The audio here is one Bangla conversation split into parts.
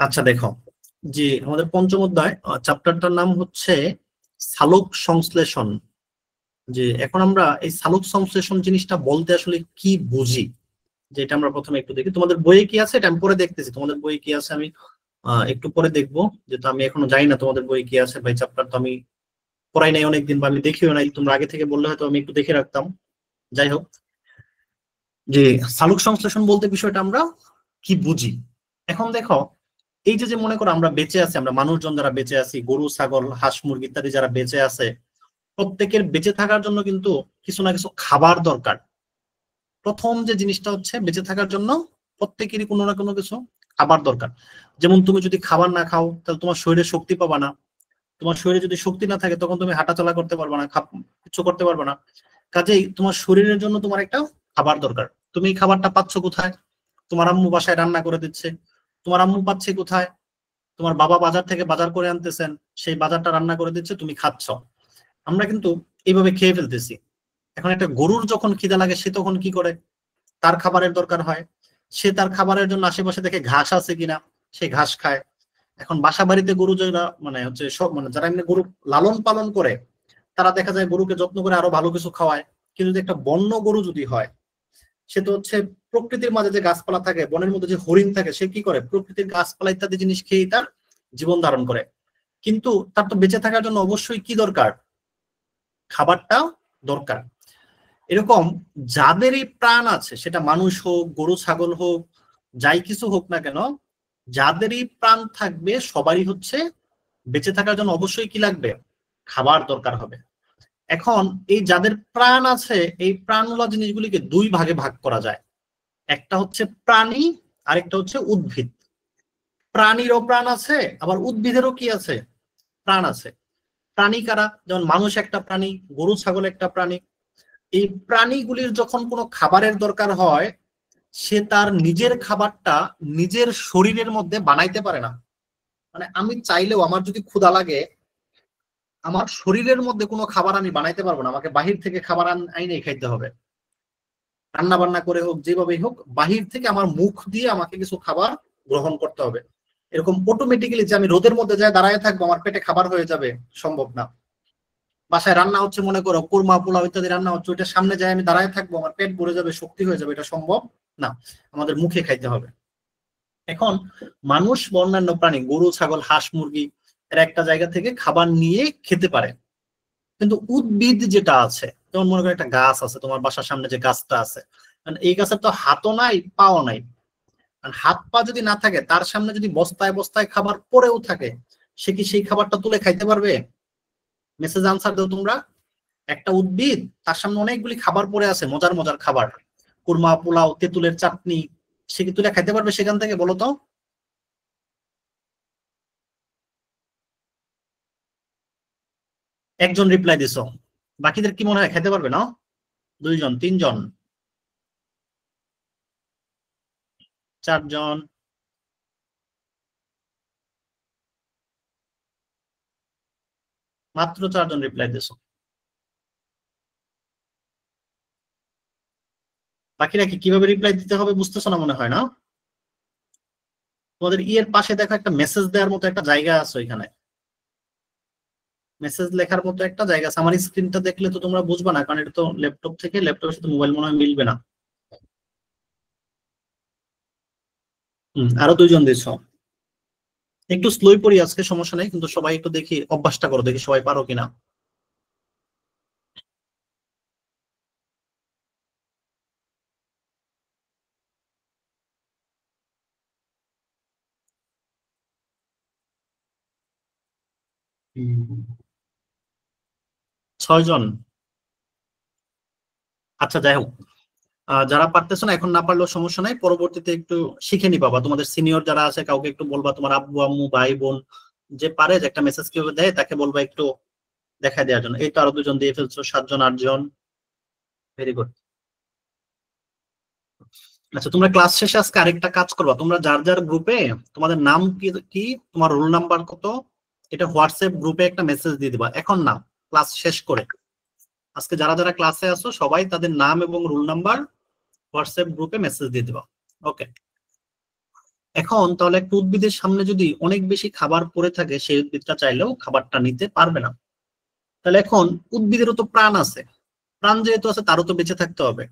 আচ্ছা দেখো, যে আমাদের পঞ্চম অধ্যায় চ্যাপ্টারটার নাম হচ্ছে সালোক সংশ্লেষণ। যে এখন আমরা এই সালোক সংশ্লেষণ জিনিসটা বলতে আসলে কি বুঝি, যেটা আমরা প্রথমে একটু দেখি। তোমাদের বইয়ে কি আছে এটা আমি পরে দেখতেছি, তোমাদের বইয়ে কি আছে আমি একটু পরে দেখবো, যেহেতু আমি এখনো জানি না তোমাদের বইয়ে কি আছে। ভাই চ্যাপ্টার তো আমি পড়াই নাই অনেকদিন, বা আমি দেখিও নাই, তোমরা আগে থেকে বললে হয়তো আমি একটু দেখে রাখতাম। যাই হোক, যে সালোক সংশ্লেষণ বলতে বিষয়টা আমরা কি বুঝি। এখন দেখো, এই যে যে মনে করো আমরা বেঁচে আছি, আমরা মানুষজন যারা বেঁচে আছি, গরু ছাগল হাঁস মুরগি ইত্যাদি যারা বেঁচে আছে, প্রত্যেকের বেঁচে থাকার জন্য কিন্তু কিছু না কিছু খাবার দরকার। প্রথম যে জিনিসটা হচ্ছে, বেঁচে থাকার জন্য প্রত্যেকেরই কোনো না কোনো কিছু খাবার দরকার। যেমন তুমি যদি খাবার না খাও তাহলে তোমার শরীরে শক্তি পাবা না, তোমার শরীরে যদি শক্তি না থাকে তখন তুমি হাঁটাচলা করতে পারবে না, কিছু করতে পারবে না। কাজেই তোমার শরীরের জন্য তোমার একটা খাবার দরকার। তুমি এই খাবারটা পাচ্ছ কোথায়? তোমার আম্মু বাসায় রান্না করে দিচ্ছে। তোমার আম্মু পাচ্ছে কোথায়? তোমার বাবা বাজার থেকে বাজার করে আনতেছেন, সেই বাজারটা রান্না করে দিচ্ছে, তুমি খাচ্ছ। আমরা কিন্তু এইভাবে খেয়ে ফেলতেছি। এখন একটা গরুর যখন খিদা লাগে সে তখন কি করে? তার খাবারের দরকার হয়, সে তার খাবারের জন্য আশেপাশে দেখে ঘাস আছে কিনা, সে ঘাস খায়। এখন বাসা বাড়িতে গরু যারা মানে হচ্ছে সব মানে যারা এমনি গরু লালন পালন করে, তারা দেখা যায় গরুকে যত্ন করে আরো ভালো কিছু খাওয়ায়। কিন্তু যদি একটা বন্য গরু যদি হয়, সে তো হচ্ছে প্রকৃতির মাঝে যে গাছপালা থাকে, বনের মধ্যে যে হরিণ থাকে, সে কি করে? প্রকৃতির গাছপালা ইত্যাদি জিনিস খেয়েই তার জীবন ধারণ করে। কিন্তু তার তো বেঁচে থাকার জন্য অবশ্যই কি দরকার? খাবারটা দরকার। এরকম যাদেরই প্রাণ আছে, সেটা মানুষ হোক, গরু ছাগল হোক, যাই কিছু হোক না কেন, যাদেরই প্রাণ থাকবে সবারই হচ্ছে বেঁচে থাকার জন্য অবশ্যই কি লাগবে? খাবার দরকার হবে। এখন এই যাদের প্রাণ আছে, এই প্রাণওয়ালা জিনিসগুলিকে দুই ভাগে ভাগ করা যায়। একটা হচ্ছে প্রাণী, আরেকটা হচ্ছে উদ্ভিদ। প্রাণীরও প্রাণ আছে, আবার উদ্ভিদেরও কি আছে? প্রাণ আছে। প্রাণী কারা? যেমন মানুষ একটা প্রাণী, গরু ছাগল একটা প্রাণী। এই প্রাণীগুলির যখন কোনো খাবারের দরকার হয়, সে তার নিজের খাবারটা নিজের শরীরের মধ্যে বানাইতে পারে না। মানে আমি চাইলেও, আমার যদি ক্ষুধা লাগে, আমার শরীরের মধ্যে কোনো খাবার আমি বানাইতে পারবো না, আমাকে বাহির থেকে খাবার আইনে খাইতে হবে। রান্না বান্না করে হোক, যেভাবেই হোক, বাহির থেকে আমার মুখ দিয়ে আমাকে কিছু খাবার গ্রহণ করতে হবে। এরকম অটোমেটিক্যালি যে আমি রোদের মধ্যে যাই দাঁড়ায় থাকবো, আমার পেটে খাবার হয়ে যাবে, সম্ভব না। বাসায় রান্না হচ্ছে, মনে করো কোরমা পোলাও ইত্যাদি রান্না হচ্ছে, ওইটা সামনে যায় আমি দাঁড়ায় থাকবো, আমার পেট ভরে যাবে, শক্তি হয়ে যাবে, এটা সম্ভব না। আমাদের মুখে খাইতে হবে। এখন মানুষ বা অন্যান্য প্রাণী, গরু ছাগল হাঁস মুরগি, এরা একটা জায়গা থেকে খাবার নিয়ে খেতে পারে। কিন্তু উদ্ভিদ যেটা আছে, যেমন মনে করো একটা গাছ আছে, তোমার বাসার সামনে যে গাছটা আছে, এই গাছের তো হাতও নাই পাও নাই। হাত পা যদি না থাকে, তার সামনে যদি বস্তায় বস্তায় খাবার পড়েও থাকে, সে কি সেই খাবারটা তুলে খাইতে পারবে? মেসেজ আনসার দাও তোমরা। একটা উদ্ভিদ, তার সামনে অনেকগুলি খাবার পড়ে আছে, মজার মজার খাবার, কুরমা পোলাও তেঁতুলের চাটনি, সে কি তুলে খাইতে পারবে সেখান থেকে? বলো তো। একজন রিপ্লাই দিছো, বাকিদের কি মনে হয় খেতে পারবে না? দুইজন, তিনজন, চারজন, মাত্র চারজন রিপ্লাই দিছো। বাকিরা কি কিভাবে রিপ্লাই দিতে হবে বুঝতেছো না মনে হয়, না? তোমাদের ইয়ের পাশে দেখো একটা মেসেজ দেওয়ার মতো একটা জায়গা আছে, ওইখানে মেসেজ লেখার মতো একটা জায়গা আছে। আমার স্ক্রিনটা দেখলে তো তোমরা বুঝবা না, কারণ এটা তো ল্যাপটপ থেকে, ল্যাপটপের সাথে মোবাইল মনে হয় মিলবে না। আরো দুইজন দিছো। একটু স্লোই পড়ি আজকে, সমস্যা নেই, কিন্তু সবাই একটু দেখি অভ্যাসটা করো, দেখি সবাই পারো কিনা। হুম, ছয়জন। আচ্ছা যাই হোক, যারা পারতেছো না, এখন না পারলেও সমস্যা নাই, পরবর্তীতে একটু শিখে নিবা, বা তোমাদের সিনিয়র যারা আছে কাউকে একটু বলবা, তোমার আব্বু আম্মু ভাই বোন যে পারে, যে একটা মেসেজ কিভাবে দেয়, তাকে বলবা একটু দেখায় দেওয়ার জন্য। এই তো আরো দুজন দিয়ে ফেলছো, সাতজন আটজন। Very good. আচ্ছা, তোমরা ক্লাস শেষে আজকে আরেকটা কাজ করবা, তোমরা যার যার গ্রুপে তোমাদের নাম কি কি, তোমার রোল নাম্বার কত, এটা হোয়াটসঅ্যাপ গ্রুপে একটা মেসেজ দিয়ে দিবা, এখন না, ক্লাস শেষ করে। আজকে যারা যারা ক্লাসে আসো সবাই তাদের নাম এবং রোল নাম্বার হোয়াটসঅ্যাপ গ্রুপে মেসেজ দিয়ে দিবা। ওকে, এখন তাহলে একটা উদ্ভিদের সামনে যদি অনেক বেশি খাবার পড়ে থাকে, সেই উদ্ভিদটা চাইলেও খাবারটা নিতে পারবে না। তাহলে এখন উদ্ভিদেরও তো প্রাণ আছে, প্রাণ যেহেতু আছে তারও তো বেঁচে থাকতে হবে।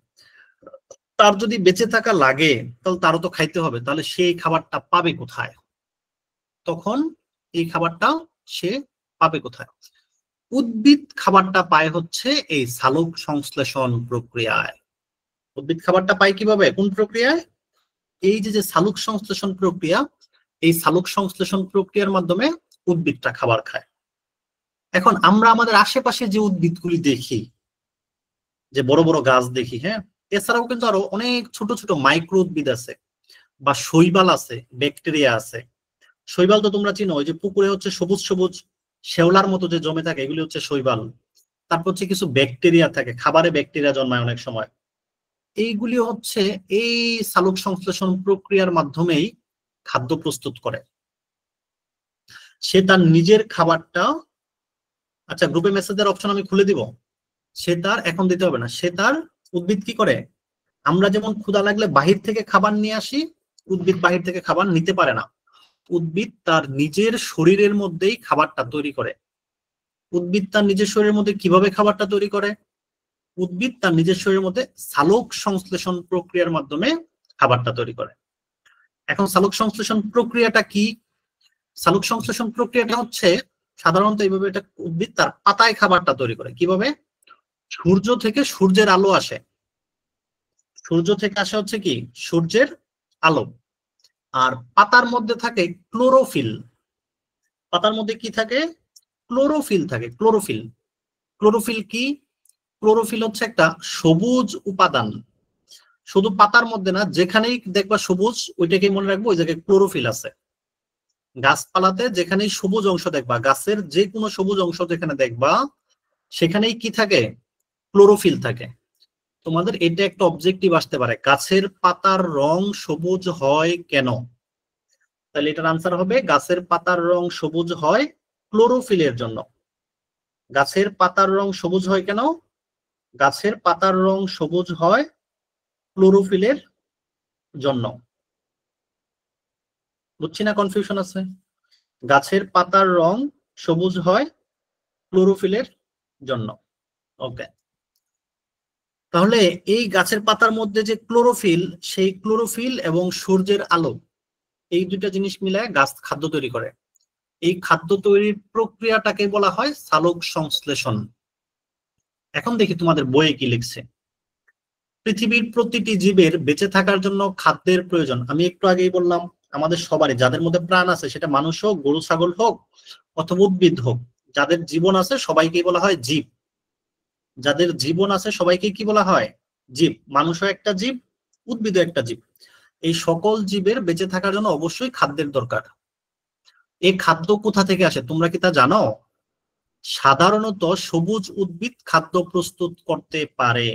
তার যদি বেঁচে থাকা লাগে তাহলে তারও তো খাইতে হবে, তাহলে সেই খাবারটা পাবে কোথায়? তখন এই খাবারটা সে পাবে কোথায়? উদ্ভিদ খাবারটা পায় হচ্ছে এই সালোক সংশ্লেষণ প্রক্রিয়ায়। উদ্ভিদ খাবারটা পায় কিভাবে, কোন প্রক্রিয়ায়? এই যে সালোক সংশ্লেষণ প্রক্রিয়া, এই সালোক সংশ্লেষণ প্রক্রিয়ার মাধ্যমে উদ্ভিদটা খাবার খায়। এখন আমরা আমাদের আশেপাশে যে উদ্ভিদগুলি দেখি, যে বড় বড় গাছ দেখি, হ্যাঁ, এছাড়াও কিন্তু আরো অনেক ছোট ছোট মাইক্রো উদ্ভিদ আছে, বা শৈবাল আছে, ব্যাকটেরিয়া আছে। শৈবাল তো তোমরা চিনো, ওই যে পুকুরে হচ্ছে সবুজ সবুজ শেওলার মতো যে জমে থাকে, এগুলি হচ্ছে শৈবাল। তারপর হচ্ছে কিছু ব্যাকটেরিয়া থাকে, খাবারে ব্যাকটেরিয়া জন্মায় অনেক সময়। এইগুলি হচ্ছে এই সালোক সংশ্লেষণ প্রক্রিয়ার মাধ্যমেই খাদ্য প্রস্তুত করে। সে তার নিজের খাবারটা, আচ্ছা গ্রুপে মেসেজের অপশন আমি খুলে দিব, সে তার এখন দিতে হবে না, সে তার উদ্ভিদ কি করে, আমরা যেমন ক্ষুধা লাগলে বাহির থেকে খাবার নিয়ে আসি, উদ্ভিদ বাহির থেকে খাবার নিতে পারে না। উদ্ভিদ তার নিজের শরীরের মধ্যেই খাবারটা তৈরি করে। উদ্ভিদ তার নিজের শরীরের মধ্যে কিভাবে খাবারটা তৈরি করে? উদ্ভিদ তার নিজের শরীরের মধ্যে সালোক সংশ্লেষণ প্রক্রিয়ার মাধ্যমে খাবারটা তৈরি করে। এখন সালোক সংশ্লেষণ প্রক্রিয়াটা কি? সালোক সংশ্লেষণ প্রক্রিয়াটা হচ্ছে সাধারণত এইভাবে, এটা উদ্ভিদ তার পাতায় খাবারটা তৈরি করে। কিভাবে? সূর্য থেকে সূর্যের আলো আসে, সূর্য থেকে আসে হচ্ছে কি সূর্যের আলো, আর পাতার মধ্যে থাকে ক্লোরোফিল। পাতার মধ্যে কি থাকে? ক্লোরোফিল থাকে। ক্লোরোফিল, ক্লোরোফিল কি? ক্লোরোফিল হচ্ছে একটা সবুজ উপাদান। শুধু পাতার মধ্যে না, যেখানেই দেখবা সবুজ ওইটাকে মনে রাখবো, ওই জায়গায় ক্লোরোফিল আছে। গাছপালাতে যেখানেই সবুজ অংশ দেখবা, গাছের যে কোনো সবুজ অংশ যেখানে দেখবা, সেখানেই কি থাকে? ক্লোরোফিল থাকে। তোমাদের এটা একটা অবজেক্টিভ আসতে পারে, গাছের পাতার রং সবুজ হয় কেন? তাহলে এটার আনসার হবে গাছের পাতার রং সবুজ হয় ক্লোরোফিলের জন্য। গাছের পাতার রং সবুজ হয় কেন? গাছের পাতার রং সবুজ হয় ক্লোরোফিলের জন্য। বুঝছি না, কনফিউশন আছে? গাছের পাতার রং সবুজ হয় ক্লোরোফিলের জন্য। ওকে, তাহলে এই গাছের পাতার মধ্যে যে ক্লোরোফিল, সেই ক্লোরোফিল এবং সূর্যের আলো, এই দুইটা জিনিস মিলায় গাছ খাদ্য তৈরি করে। এই খাদ্য তৈরির প্রক্রিয়াটাকে বলা হয় সালোক সংশ্লেষণ। এখন দেখি তোমাদের বইয়ে কি লিখছে। পৃথিবীর প্রতিটি জীবের বেঁচে থাকার জন্য খাদ্যের প্রয়োজন। আমি একটু আগেই বললাম, আমাদের সবারই, যাদের মধ্যে প্রাণ আছে, সেটা মানুষ হোক, গরু ছাগল হোক, অথবা উদ্ভিদ হোক, যাদের জীবন আছে সবাইকেই বলা হয় জীব। যাদের জীবন আছে সবাইকে কি বলা হয়? জীব। মানুষও একটা জীব, উদ্ভিদও একটা জীব। এই সকল জীবের বেঁচে থাকার জন্য অবশ্যই খাদ্যের দরকার। এই খাদ্য কোথা থেকে আসে তোমরা কি তা জানো? সাধারণত সবুজ উদ্ভিদ খাদ্য প্রস্তুত করতে পারে।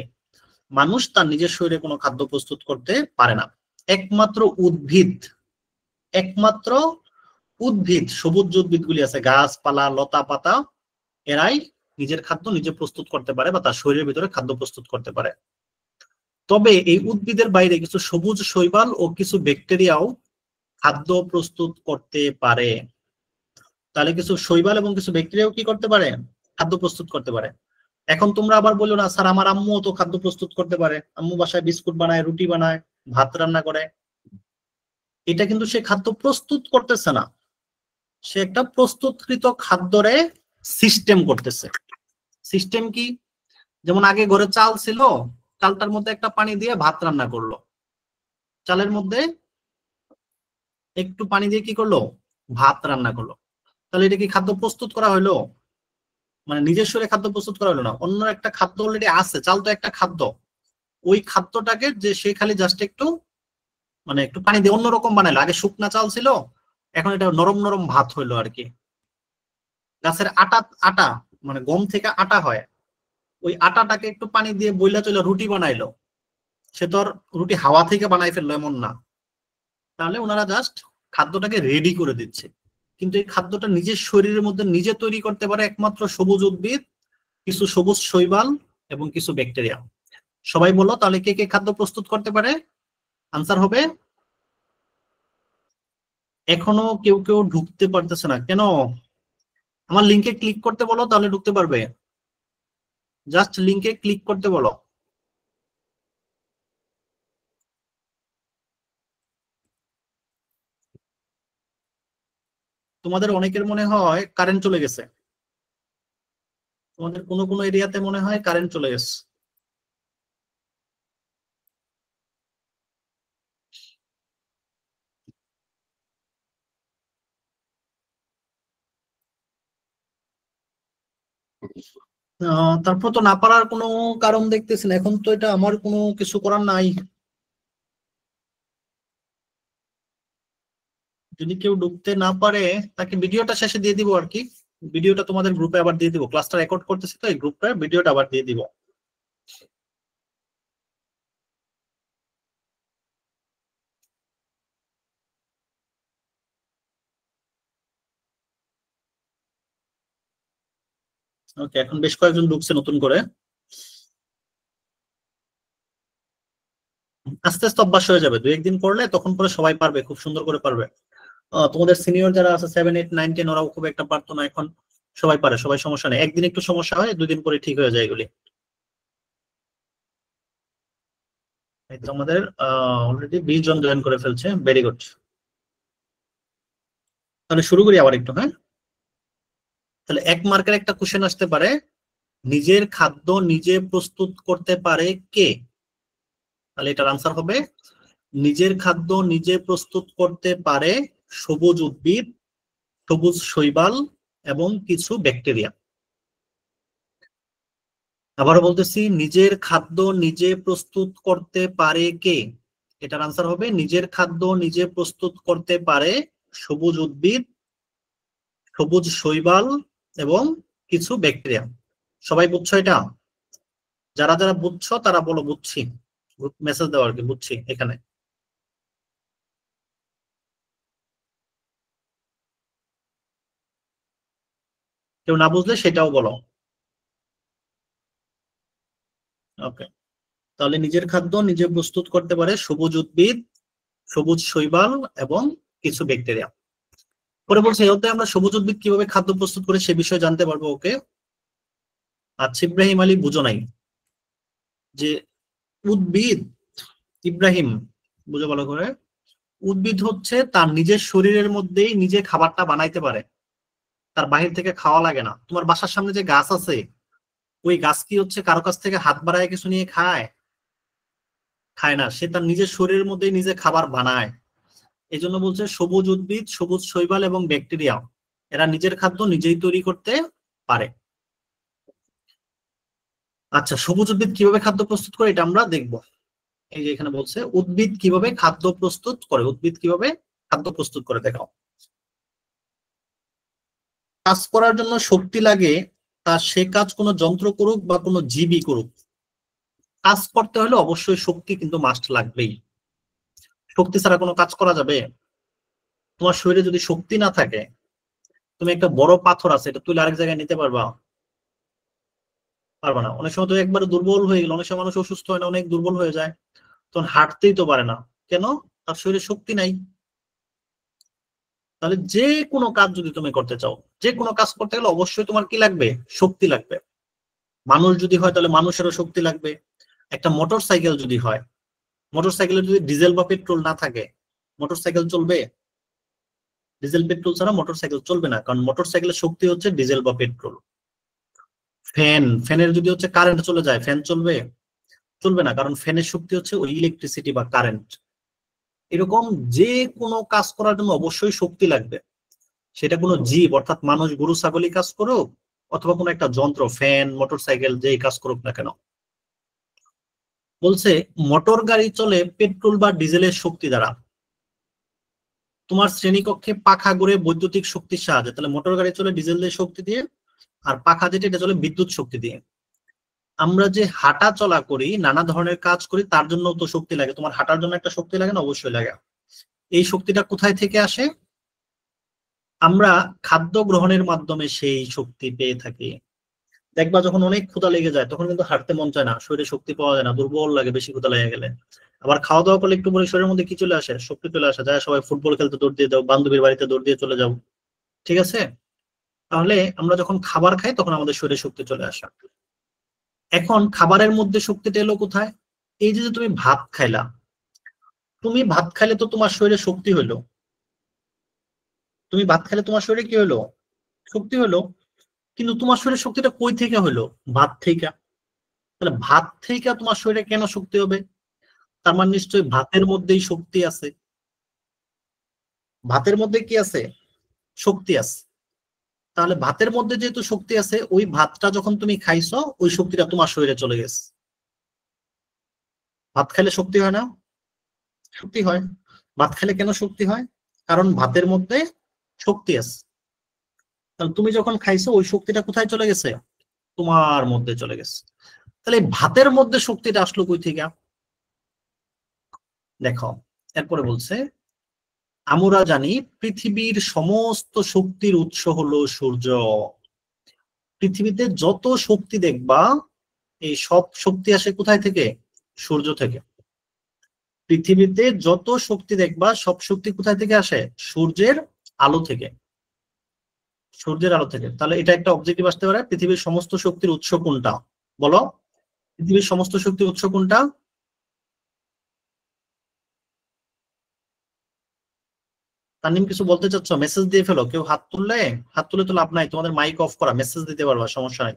মানুষ তার নিজের শরীরে কোনো খাদ্য প্রস্তুত করতে পারে না। একমাত্র উদ্ভিদ, একমাত্র উদ্ভিদ, সবুজ যে উদ্ভিদগুলি আছে, গাছপালা, লতা পাতা, এরাই নিজের খাদ্য নিজে প্রস্তুত করতে পারে, বা তার শরীরের ভিতরে খাদ্য প্রস্তুত করতে পারে। তবে এই উদ্ভিদের বাইরে কিছু সবুজ শৈবাল ও কিছু ব্যাকটেরিয়াও খাদ্য প্রস্তুত করতে পারে। তাহলে কিছু শৈবাল এবং কিছু ব্যাকটেরিয়াও কি করতে পারে? খাদ্য প্রস্তুত করতে পারে। এখন তোমরা আবার বলো না, স্যার আমার আম্মু তো খাদ্য প্রস্তুত করতে পারে, আম্মু বাসায় বিস্কুট বানায়, রুটি বানায়, ভাত রান্না করে। এটা কিন্তু সে খাদ্য প্রস্তুত করতেছে না, সে একটা প্রস্তুতকৃত খাদ্যরে সিস্টেম করতেছে। সিস্টেম কি? যেমন আগে ঘরে চাল ছিল, চালটার মধ্যে একটা পানি দিয়ে ভাত রান্না করলো, চালের মধ্যে একটু পানি দিয়ে কি করলো? ভাত রান্না করলো। তাহলে এটা কি খাদ্য প্রস্তুত করা হলো? মানে নিজের শরীরে খাদ্য প্রস্তুত করা হলো না, অন্য একটা খাদ্য অলরেডি আছে। চাল তো একটা খাদ্য, ওই খাদ্যটাকে যে সে খালি জাস্ট একটু, মানে একটু পানি দিয়ে অন্যরকম বানাইলো। আগে শুকনা চাল ছিল, এখন এটা নরম নরম ভাত হইলো আর কি। গাছের আটা, আটা মানে গম থেকে আটা হয়, ওই আটাটাকে একটু পানি দিয়ে বইলা চলে রুটি বানাইলো। সে তো আর রুটি হাওয়া থেকে বানাই ফেললো এমন না। তাহলে ওনারা জাস্ট খাদ্যটাকে রেডি করে দিচ্ছে। কিন্তু এই খাদ্যটা নিজের শরীরের মধ্যে নিজে তৈরি করতে পারে একমাত্র সবুজ উদ্ভিদ, কিছু সবুজ শৈবাল এবং কিছু ব্যাকটেরিয়া। সবাই বলো তাহলে কে কে খাদ্য প্রস্তুত করতে পারে? আনসার হবে, এখনো কেউ কেউ ঢুকতে পারতেছে না কেন? আমার লিংকে ক্লিক করতে বলো, তাহলে ঢুকতে পারবে। জাস্ট লিংকে ক্লিক করতে বলো। তোমাদের অনেকের মনে হয় কারেন্ট চলে গেছে, তোমাদের কোনো কোনো এরিয়াতে মনে হয় কারেন্ট চলে গেছে। তারপর তো না পারার কোনো কারণ দেখতেছি না, এখন তো এটা আমার কোনো কিছু করার নাই। যদি কেউ ঢুকতে না পারে তাকে ভিডিওটা শেষে দিয়ে দিব আর কি। ভিডিওটা তোমাদের গ্রুপে আবার দিয়ে দিব, ক্লাসটা রেকর্ড করতেছি তো এই গ্রুপে ভিডিওটা আবার দিয়ে দিব। ওকে, এখন বেশ কয়েকজন ঢুকছে নতুন করে। আস্তে আস্তে অভ্যাস হয়ে যাবে, 2-1 দিন করলে তখন পরে সবাই পারবে, খুব সুন্দর করে পারবে। তোমাদের সিনিয়র যারা আছে 7, 8, 9, 10 ওরাও খুব একটা পারতো না, এখন সবাই পারে, সবাই সমস্যা নেই। একদিন একটু সমস্যা হয়, 2 দিন পরে ঠিক হয়ে যায় এগুলি। এই তো আমাদের অলরেডি 20 জন জয়েন করে ফেলছে, ভেরি গুড। তাহলে শুরু করি আবার একটু, হ্যাঁ। তাহলে 1 মার্কের একটা কোশ্চেন আসতে পারে, নিজের খাদ্য নিজে প্রস্তুত করতে পারে কে? তাহলে এটার আনসার হবে, নিজের খাদ্য নিজে প্রস্তুত করতে পারে সবুজ উদ্ভিদ, সবুজ শৈবাল এবং কিছু ব্যাকটেরিয়া। আবারও বলতেছি, নিজের খাদ্য নিজে প্রস্তুত করতে পারে কে? এটার আনসার হবে, নিজের খাদ্য নিজে প্রস্তুত করতে পারে সবুজ উদ্ভিদ, সবুজ শৈবাল এবং কিছু ব্যাকটেরিয়া। সবাই বুঝছো এটা? যারা যারা বুঝছো তারা বলো বুঝছি, মেসেজ দেওয়া আর কি, বুঝছি এখানে। কেউ না বুঝলে সেটাও বলো। ওকে, তাহলে নিজের খাদ্য নিজে প্রস্তুত করতে পারে সবুজ উদ্ভিদ, সবুজ শৈবাল এবং কিছু ব্যাকটেরিয়া। পরে বলছে এই অধ্যায়ে আমরা সবুজ উদ্ভিদ কিভাবে খাদ্য প্রস্তুত করে সে বিষয়ে জানতে পারবো। ওকে, আচ্ছা ইব্রাহিম আলী বুঝো নাই যে উদ্ভিদ, ইব্রাহিম বুঝো ভালো করে, উদ্ভিদ হচ্ছে তার নিজের শরীরের মধ্যেই নিজে খাবারটা বানাইতে পারে, তার বাহির থেকে খাওয়া লাগে না। তোমার বাসার সামনে যে গাছ আছে, ওই গাছ কি হচ্ছে কারো কাছ থেকে হাত বাড়ায় কিছু নিয়ে খায়? খায় না, সে তার নিজের শরীরের মধ্যেই নিজে খাবার বানায়। এই জন্য বলছে সবুজ উদ্ভিদ, সবুজ শৈবাল এবং ব্যাকটেরিয়া এরা নিজের খাদ্য নিজেই তৈরি করতে পারে। আচ্ছা, সবুজ উদ্ভিদ কিভাবে খাদ্য প্রস্তুত করে এটা আমরা দেখব। এই যে এখানে বলছে উদ্ভিদ কিভাবে খাদ্য প্রস্তুত করে, উদ্ভিদ কিভাবে খাদ্য প্রস্তুত করে দেখাও। কাজ করার জন্য শক্তি লাগে, তা সে কাজ কোনো যন্ত্র করুক বা কোনো জীবই করুক, কাজ করতে হলে অবশ্যই শক্তি কিন্তু মাস্ট লাগবেই। শক্তি ছাড়া কোনো কাজ করা যাবে? তোমার শরীরে যদি শক্তি না থাকে, তুমি একটা বড় পাথর আছে এটা তুলে আরেক জায়গায় নিতে পারবা? পারবা না। অনেক সময় তো একবারে দুর্বল হয়ে গেল, অনেক সময় মানুষ অসুস্থ হয় না, অনেক দুর্বল হয়ে যায়, তখন হাঁটতেই তো পারে না। কেন? তার শরীরে শক্তি নাই। তাহলে যে কোনো কাজ যদি তুমি করতে চাও, যে কোনো কাজ করতে গেলে অবশ্যই তোমার কি লাগবে? শক্তি লাগবে। মানুষ যদি হয় তাহলে মানুষেরও শক্তি লাগবে। একটা মোটর সাইকেল যদি হয়, মোটর সাইকেলে যদি ডিজেল বা পেট্রোল না থাকে, মোটর সাইকেল চলবে? ডিজেল পেট্রোল ছাড়া মোটর সাইকেল চলবে না, কারণ মোটর সাইকেলের শক্তি হচ্ছে ডিজেল বা পেট্রোল। ফ্যানের যদি হচ্ছে কারেন্ট চলে যায়, ফ্যান চলবে? চলবে না, কারণ ফ্যানের শক্তি হচ্ছে ওই ইলেকট্রিসিটি বা কারেন্ট। এরকম যে কোনো কাজ করার জন্য অবশ্যই শক্তি লাগবে, সেটা কোনো জীব অর্থাৎ মানুষ, গরু, ছাগলই কাজ করুক অথবা কোনো একটা যন্ত্র, ফ্যান, মোটর সাইকেল, যেই কাজ করুক না কেন। বলছে মোটর গাড়ি চলে পেট্রোল বা ডিজেলের শক্তি দ্বারা। তোমার শ্রেণীকক্ষে পাখা ঘুরে বৈদ্যুতিক শক্তির সাহায্যে, তাহলে মোটর গাড়ি চলে ডিজেলের শক্তি দিয়ে, আর পাখা যেটা এটা চলে বিদ্যুৎ শক্তি দিয়ে। আমরা যে হাঁটা চলা করি, নানা ধরনের কাজ করি, তার জন্য তো শক্তি লাগে। তোমার হাঁটার জন্য একটা শক্তি লাগে না? অবশ্যই লাগে। এই শক্তিটা কোথায় থেকে আসে? আমরা খাদ্য গ্রহণের মাধ্যমে সেই শক্তি পেয়ে থাকি। দেখবা যখন অনেক ক্ষুধা লেগে যায় তখন কিন্তু হাঁটতে মন চায় না, শরীরে শক্তি পাওয়া যায় না, দুর্বল লাগে বেশি ক্ষুধা লেগে গেলে। আবার খাওয়া দাওয়া করলে একটু পরে শরীরের মধ্যে কি চলে আসে, শক্তি চলে আসে, যায় সবাই ফুটবল খেলতে দৌড় দিয়ে দাও, বান্ধবীর বাড়িতে দৌড় দিয়ে চলে যাও। ঠিক আছে? তাহলে আমরা যখন খাবার খাই তখন আমাদের শরীরে শক্তি চলে আসে। এখন খাবারের মধ্যে শক্তিটা এলো কোথায়? এই যে যে তুমি ভাত খাইলা, তুমি ভাত খাইলে তো তোমার শরীরে শক্তি হইলো, তুমি ভাত খাইলে তোমার শরীরে কি হলো, শক্তি হলো। কিন্তু তোমার শরীরে শক্তিটা কই থেকে হলো? ভাত থেকে। তাহলে ভাত থেকে তোমার শরীরে কেন শক্তি হবে? তার মানে নিশ্চয়ই ভাতের মধ্যেই শক্তি আছে। ভাতের মধ্যে কি আছে? শক্তি আছে। তাহলে ভাতের মধ্যে যেহেতু শক্তি আছে, ওই ভাতটা যখন তুমি খাইছো ওই শক্তিটা তোমার শরীরে চলে গেছে। ভাত খেলে শক্তি হয় না? শক্তি হয়। ভাত খেলে কেন শক্তি হয়? কারণ ভাতের মধ্যে শক্তি আছে। তাহলে তুমি যখন খাইছো ওই শক্তিটা কোথায় চলে গেছে? তোমার মধ্যে চলে গেছে। তাহলে এই ভাতের মধ্যে শক্তিটা আসলো কই থেকে? দেখো, এরপরে বলছে, আমরা জানি পৃথিবীর সমস্ত শক্তির উৎস হলো সূর্য। পৃথিবীতে যত শক্তি দেখবা এই সব শক্তি আসে কোথায় থেকে? সূর্য থেকে। পৃথিবীতে যত শক্তি দেখবা সব শক্তি কোথায় থেকে আসে? সূর্যের আলো থেকে। সূর্যের আলো থেকে। তাহলে এটা একটা অবজেক্টিভ আসতে পারে, পৃথিবীর সমস্ত শক্তির উৎস কোনটা? বলো, পৃথিবীর সমস্ত শক্তির উৎস কোনটা? তানিম কিছু বলতে চাচ্ছ? মেসেজ দিয়ে ফেলো, কেউ হাত তুললে, হাত তুলে তো লাভ নাই, তোমাদের মাইক অফ করা, মেসেজ দিতে পারবা, সমস্যা নাই।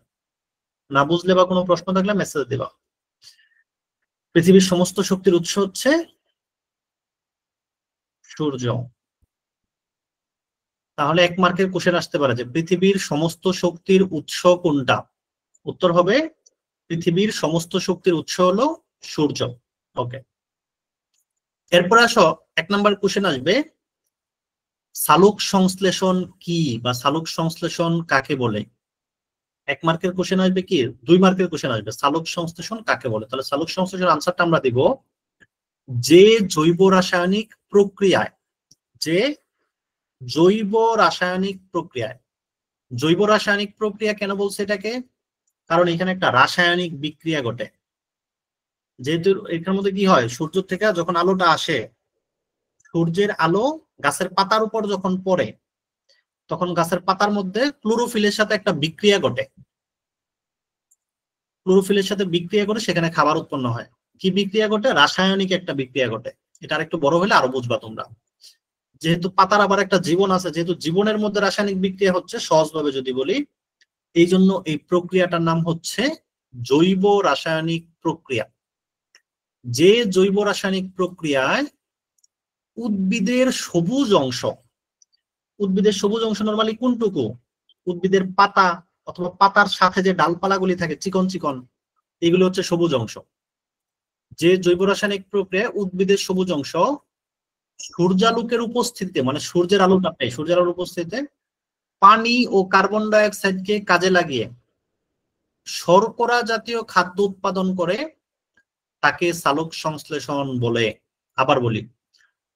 না বুঝলে বা কোনো প্রশ্ন থাকলে মেসেজ দিবা। পৃথিবীর সমস্ত শক্তির উৎস হচ্ছে সূর্য। তাহলে 1 মার্কের কোশ্চেন আসতে পারে যে পৃথিবীর সমস্ত শক্তির উৎস কোনটা? উত্তর হবে পৃথিবীর সমস্ত শক্তির উৎস হলো সূর্য। ওকে, এরপর আসো, 1 নাম্বার কোশ্চেন আসবে, সালোক সংশ্লেষণ কি বা সালোক সংশ্লেষণ কাকে বলে? 1 মার্কের কোশ্চেন আসবে কি, 2 মার্কের কোশ্চেন আসবে, সালোক সংশ্লেষণ কাকে বলে। তাহলে সালোক সংশ্লেষণ আনসারটা আমরা দিব, যে জৈব রাসায়নিক প্রক্রিয়ায়, যে জৈব রাসায়নিক প্রক্রিয়ায়। জৈব রাসায়নিক প্রক্রিয়া কেন বলছে এটাকে? কারণ এখানে একটা রাসায়নিক বিক্রিয়া ঘটে। যেহেতু এখানের মধ্যে কি হয়, সূর্য থেকে যখন আলোটা আসে, সূর্যের আলো গাছের পাতার উপর যখন পড়ে, তখন গাছের পাতার মধ্যে ক্লোরোফিলের সাথে একটা বিক্রিয়া ঘটে। ক্লোরোফিলের সাথে বিক্রিয়া করে সেখানে খাবার উৎপন্ন হয়। কি বিক্রিয়া ঘটে? রাসায়নিক একটা বিক্রিয়া ঘটে। এটা আরেকটু বড় হলে আরো বুঝবা তোমরা। যেহেতু পাতার আবার একটা জীবন আছে, যেহেতু জীবনের মধ্যে রাসায়নিক বিক্রিয়া হচ্ছে, সহজভাবে যদি বলি, এই জন্য এই প্রক্রিয়াটার নাম হচ্ছে জৈব রাসায়নিক প্রক্রিয়া। যে জৈব রাসায়নিক প্রক্রিয়ায় উদ্ভিদের সবুজ অংশ, উদ্ভিদের সবুজ অংশ নরমালি কোনটুকু? উদ্ভিদের পাতা অথবা পাতার সাথে যে ডালপালাগুলি থাকে চিকন চিকন, এগুলো হচ্ছে সবুজ অংশ। যে জৈব রাসায়নিক প্রক্রিয়ায় উদ্ভিদের সবুজ অংশ সূর্যালোকের উপস্থিতিতে, মানে সূর্যের আলোটা পায়, সূর্যের আলোর উপস্থিতিতে পানি ও কার্বন ডাই অক্সাইডকে কাজে লাগিয়ে শর্করা জাতীয় খাদ্য উৎপাদন করে, তাকে সালোক সংশ্লেষণ বলে। আবার বলি,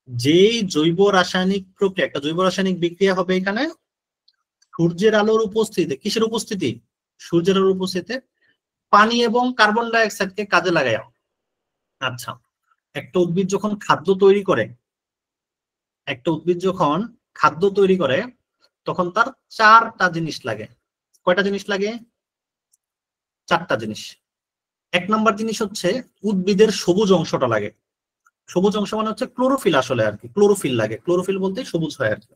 যেই জৈব রাসায়নিক প্রক্রিয়া, একটা জৈব রাসায়নিক বিক্রিয়া হবে এখানে সূর্যের আলোর উপস্থিতিতে। কিসের উপস্থিতি? সূর্যের আলোর উপস্থিতিতে পানি এবং কার্বন ডাই অক্সাইডকে কাজে লাগায়। আচ্ছা, একটা উদ্ভিদ যখন খাদ্য তৈরি করে, একটা উদ্ভিদ যখন খাদ্য তৈরি করে তখন তার 4টা জিনিস লাগে। কয়টা জিনিস লাগে? 4টা জিনিস। 1 নাম্বার জিনিস হচ্ছে উদ্ভিদের সবুজ অংশটা লাগে। সবুজ অংশ মানে হচ্ছে ক্লোরোফিল, আসলে আর কি ক্লোরোফিল লাগে, ক্লোরোফিল বলতে সবুজ হয় আর কি।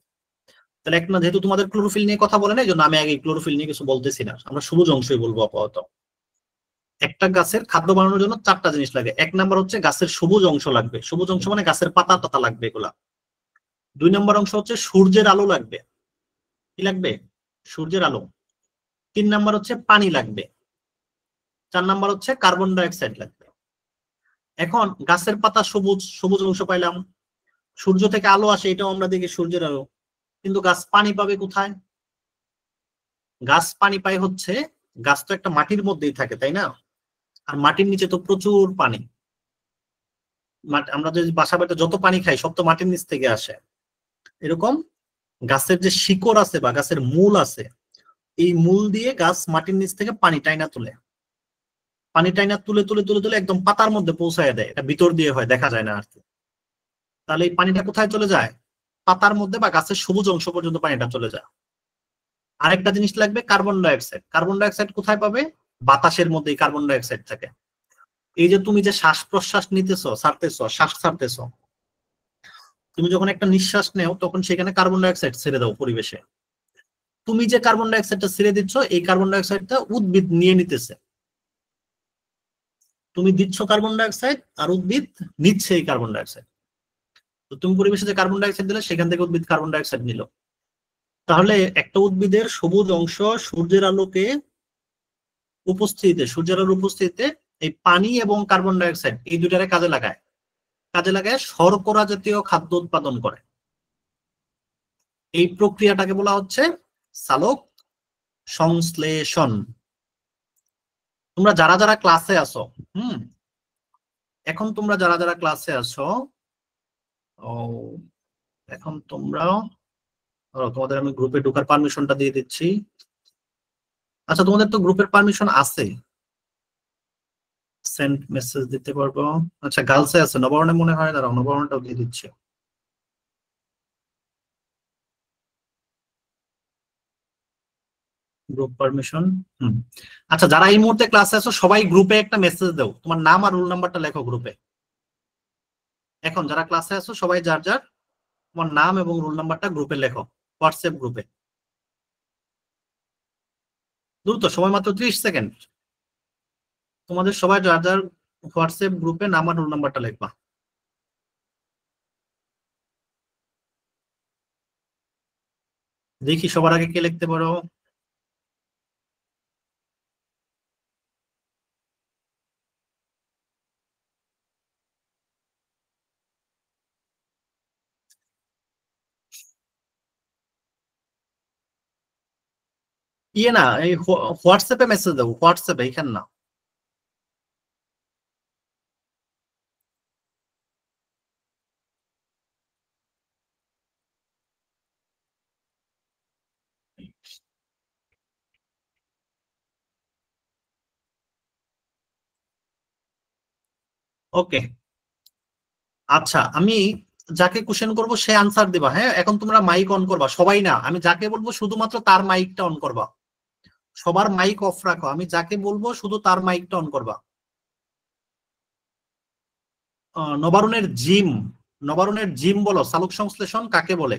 তাহলে যেহেতু তোমাদের ক্লোরোফিল নিয়ে কথা বলে না, এই জন্য আমি আগে ক্লোরোফিল নিয়ে কিছু বলতেছি না, আমরা সবুজ অংশই বলবো আপাতত। একটা গাছের খাদ্য বানানোর জন্য 4টা জিনিস লাগে। 1 নাম্বার হচ্ছে গাছের সবুজ অংশ লাগবে, সবুজ অংশ মানে গাছের পাতা টাতা লাগবে এগুলা। 2 নাম্বার অংশ হচ্ছে সূর্যের আলো লাগবে। কি লাগবে? সূর্যের আলো। 3 নাম্বার হচ্ছে পানি লাগবে। 4 নাম্বার হচ্ছে কার্বন ডাই অক্সাইড লাগবে। এখন গাছের পাতা সবুজ, সবুজ অংশ পাইলাম, সূর্য থেকে আলো আসে, এটাও আমরা দেখি সূর্যের আলো। কিন্তু গাছ পানি পাবে কোথায়? গাছ পানি পায় হচ্ছে, গাছ তো একটা মাটির মধ্যেই থাকে তাই না? আর মাটির নিচে তো প্রচুর পানি। আমরা যদি বাসা বাড়িতে যত পানি খাই সব তো মাটির নিচ থেকে আসে। এরকম গাছের যে শিকড় আছে বা গাছের মূল আছে, এই মূল দিয়ে গাছ মাটির নিচ থেকে পানি টাইনা তুলে, পানি টাইনা তুলে তুলে তুলে তুলে একদম পাতার মধ্যে পৌঁছায় দেয়। এটা ভিতর দিয়ে হয়, দেখা যায় না আর কি। তাহলে এই পানিটা কোথায় চলে যায়? পাতার মধ্যে বা গাছের সবুজ অংশ পর্যন্ত পানিটা চলে যায়। আরেকটা জিনিস লাগবে, কার্বন ডাইঅক্সাইড। কার্বন ডাইঅক্সাইড কোথায় পাবে? বাতাসের মধ্যেই কার্বন ডাইঅক্সাইড থাকে। এই যে তুমি যে শ্বাস প্রশ্বাস নিতেছো, ছাড়তেছো, শ্বাস ছাড়তেছো, তুমি যখন একটা নিঃশ্বাস নেও তখন সেখানে কার্বন ডাইঅক্সাইড ছেড়ে দাও পরিবেশে। তুমি যে কার্বন ডাইঅক্সাইডটা ছেড়ে দিচ্ছ, এই কার্বন ডাইঅক্সাইডটা উদ্ভিদ নিয়ে নিতেছে। তুমি দিচ্ছ কার্বন ডাইঅক্সাইড আর উদ্ভিদ নিচ্ছে এই কার্বন ডাইঅক্সাইড। তো তুমি পরিবেশে যে কার্বন ডাইঅক্সাইড দিলে সেখান থেকে উদ্ভিদ কার্বন ডাইঅক্সাইড নিল। তাহলে একটা উদ্ভিদের সবুজ অংশ সূর্যের আলোকে উপস্থিতিতে, সূর্যের আলোর উপস্থিতিতে এই পানি এবং কার্বন ডাইঅক্সাইড এই দুটারে কাজে লাগায়। কাজে লাগায় শর্করা জাতীয় খাদ্য উৎপাদন করে। এই প্রক্রিয়াটাকে বলা হচ্ছে সালোক সংশ্লেষণ। তোমরা যারা যারা ক্লাসে আছো, এখন তোমরা যারা যারা ক্লাসে আছো, এখন তোমরা, তোমাদের আমি গ্রুপে ঢোকার পারমিশনটা দিয়ে দিচ্ছি। আচ্ছা, তোমাদের তো গ্রুপের পারমিশন আছে, সেন্ড মেসেজ দিতে পারবো। আচ্ছা, গার্লসে আছে, নবরণে মনে হয়, দাঁড়াও নবরণটাও দিয়ে দিচ্ছি। Group permission. আচ্ছা, যারা এই মুহূর্তে ক্লাসে আছো সবাই গ্রুপে একটা মেসেজ দাও, তোমার নাম আর রোল নাম্বারটা লেখো গ্রুপে। এখন যারা ক্লাসে আছো সবাই যার যার তোমার নাম এবং রোল নাম্বারটা গ্রুপে লেখো, হোয়াটসঅ্যাপ গ্রুপে। দ্রুত, সময় মাত্র 30 সেকেন্ড। তোমাদের সবাই যার যার হোয়াটসঅ্যাপ গ্রুপে নাম আর রোল নাম্বারটা লিখবা। দেখি সবার আগে কে লিখতে পারো। ইয়ে না, এই হোয়াটসঅ্যাপে মেসেজ দাও, হোয়াটসঅ্যাপে, এখানে না। ওকে, আচ্ছা, আমি যাকে কোশ্চেন করবো সে আনসার দিবা। হ্যাঁ, এখন তোমরা মাইক অন করবা, সবাই না, আমি যাকে বলবো শুধুমাত্র তার মাইকটা অন করবা। সবার মাইক অফ রাখো, আমি যাকে বলবো শুধু তার মাইকটা অন করবা। নবারুণের জিম, নবারুণের জিম বলো, সালোক সংশ্লেষণ কাকে বলে?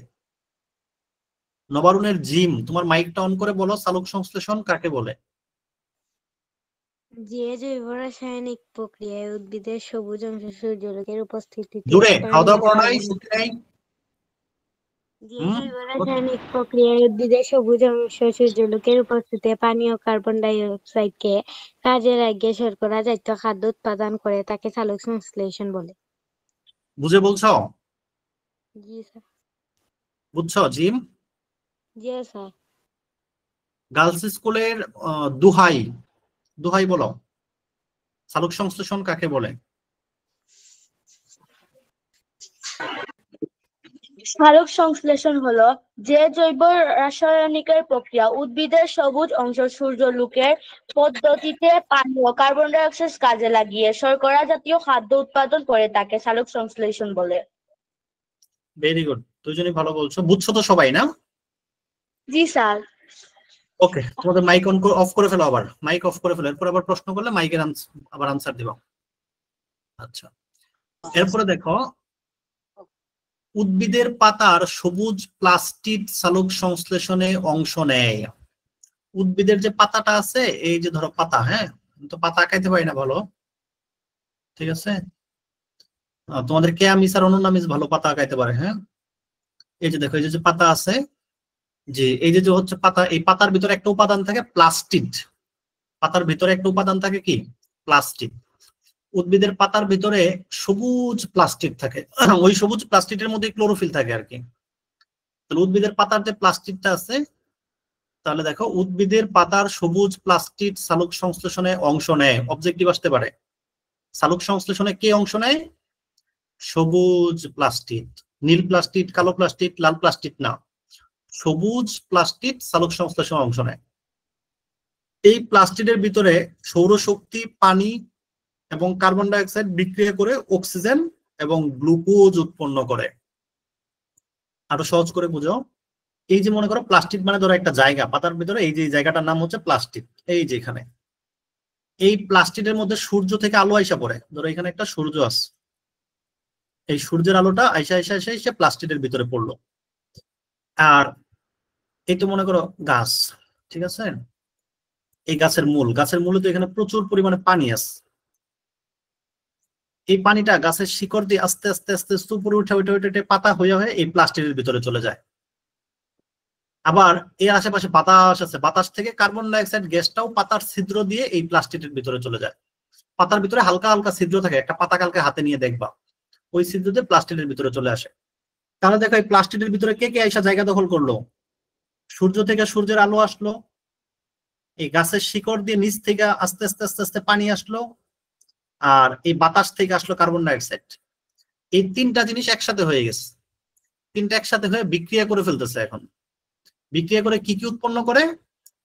নবারুণের জিম, তোমার মাইকটা অন করে বলো সালোক সংশ্লেষণ কাকে বলে? যে জৈব রাসায়নিক প্রক্রিয়ায় উদ্ভিদের সবুজ অংশ সূর্যালোকের উপস্থিতিতে জোরে খাওয়া দাওয়া করো নাই, শুনতে নাই? যে জৈব রাসায়নিক প্রক্রিয়ায় উদ্ভিদের সবুজ অংশ সূর্যালোকের উপস্থিতিতে পানি ও কার্বন ডাই অক্সাইডকে কাজে লাগিয়ে শর্করা জাতীয় খাদ্য উৎপাদন করে তাকে সালোক সংশ্লেষণ বলে। বুঝে বলছো? জি স্যার। বুঝছো জিম? জি স্যার। গার্লস স্কুলের দুহাই, দুহাই বলো, সালোক সংশ্লেষণ কাকে বলে? সালোক সংশ্লেষণ হলো যে জৈব রাসায়নিকের প্রক্রিয়া উদ্ভিদের সবুজ অংশ সূর্যালোকের পদ্ধতিতে পানি ও কার্বন ডাই অক্সাইড কাজে লাগিয়ে শর্করা জাতীয় খাদ্য উৎপাদন করে তাকে সালোক সংশ্লেষণ বলে। ভেরি গুড, দুজনেই ভালো বলছো। বুঝছো তো সবাই, না? জি স্যার। ওকে, তোমাদের মাইক অন অফ করে ফেলো, আবার মাইক অফ করে ফেলো, এরপর আবার প্রশ্ন করলে মাইকের আবার আনসার দিবা। আচ্ছা, এরপরে দেখো, উদ্ভিদের পাতার সবুজ প্লাস্টিড সালোক সংশ্লেষণে অংশ নেয়। উদ্ভিদের যে পাতাটা আছে, এই যে ধরো পাতা, হ্যাঁ, তো পাতা আঁকাইতে পারি না ভালো, ঠিক আছে? তোমাদের কে আমি স্যার অনুনামিজ ভালো পাতা আঁকাইতে পারে, হ্যাঁ। এই যে দেখো, এই যে পাতা আছে, যে এই যে হচ্ছে পাতা, এই পাতার ভিতরে একটা উপাদান থাকে প্লাস্টিড। পাতার ভিতরে একটা উপাদান থাকে কি? প্লাস্টিড। উদ্ভিদের পাতার ভিতরে সবুজ প্লাস্টিড থাকে, ওই সবুজ প্লাস্টিডের মধ্যে ক্লোরোফিল থাকে আর কি। তাহলে উদ্ভিদের পাতার যে প্লাস্টিডটা আছে, তাহলে দেখো উদ্ভিদের পাতার সবুজ প্লাস্টিড সালোক সংশ্লেষণে অংশ নেয়। অবজেক্টিভ আসতে পারে, সালোক সংশ্লেষণে কে অংশ নেয়? সবুজ প্লাস্টিড। নীল প্লাস্টিড, কালো প্লাস্টিড, লাল প্লাস্টিড না, সবুজ প্লাস্টিড সালোক সংশ্লেষণে অংশ নেয়। এই প্লাস্টিডের ভিতরে সৌরশক্তি, পানি এবং কার্বন ডাই অক্সাইড বিক্রিয়া করে অক্সিজেন এবং গ্লুকোজ উৎপন্ন করে। আরো সহজ করে বুঝো, এই যে মনে করো প্লাস্টিক মানে ধরো একটা জায়গা, পাতার ভিতরে এই যে জায়গাটার নাম হচ্ছে প্লাস্টিক। এই যে এখানে এই প্লাস্টিকের মধ্যে সূর্য থেকে আলো আইসা পড়ে, ধরো এখানে একটা সূর্য আছে, এই সূর্যের আলোটা আইসা আইসা আইসা এসে প্লাস্টিকের ভিতরে পড়লো। আর এই তো মনে করো গাছ, ঠিক আছে, এই গাছের মূলে তো এখানে প্রচুর পরিমাণে পানি আছে। এই পানিটা গাছের শিকড় দিয়ে আস্তে আস্তে আস্তে আস্তে উপরে উঠে উঠে উঠে উঠে পাতা হয়ে হয়ে এই প্লাস্টিকের ভিতরে চলে যায়। আবার এর আশেপাশে বাতাস আছে, বাতাস থেকে কার্বন ডাই অক্সাইড গ্যাসটাও পাতার ছিদ্র দিয়ে এই প্লাস্টিকের ভিতরে চলে যায়। পাতার ভিতরে হালকা হালকা ছিদ্র থাকে, একটা পাতা কালকে হাতে নিয়ে দেখবা, ওই ছিদ্র দিয়ে প্লাস্টিকের ভিতরে চলে আসে। তাহলে দেখো এই প্লাস্টিকের ভিতরে কে কে আইসা জায়গা দখল করলো? সূর্য থেকে সূর্যের আলো আসলো, এই গাছের শিকড় দিয়ে নিচ থেকে আস্তে আস্তে আস্তে আস্তে পানি আসলো, আর এই বাতাস থেকে আসলো কার্বন ডাই অক্সাইড। এই তিনটা জিনিস একসাথে হয়ে গেছে, তিনটা একসাথে হয়ে বিক্রিয়া করে ফেলতেছে। এখন বিক্রিয়া করে কি কি উৎপন্ন করে?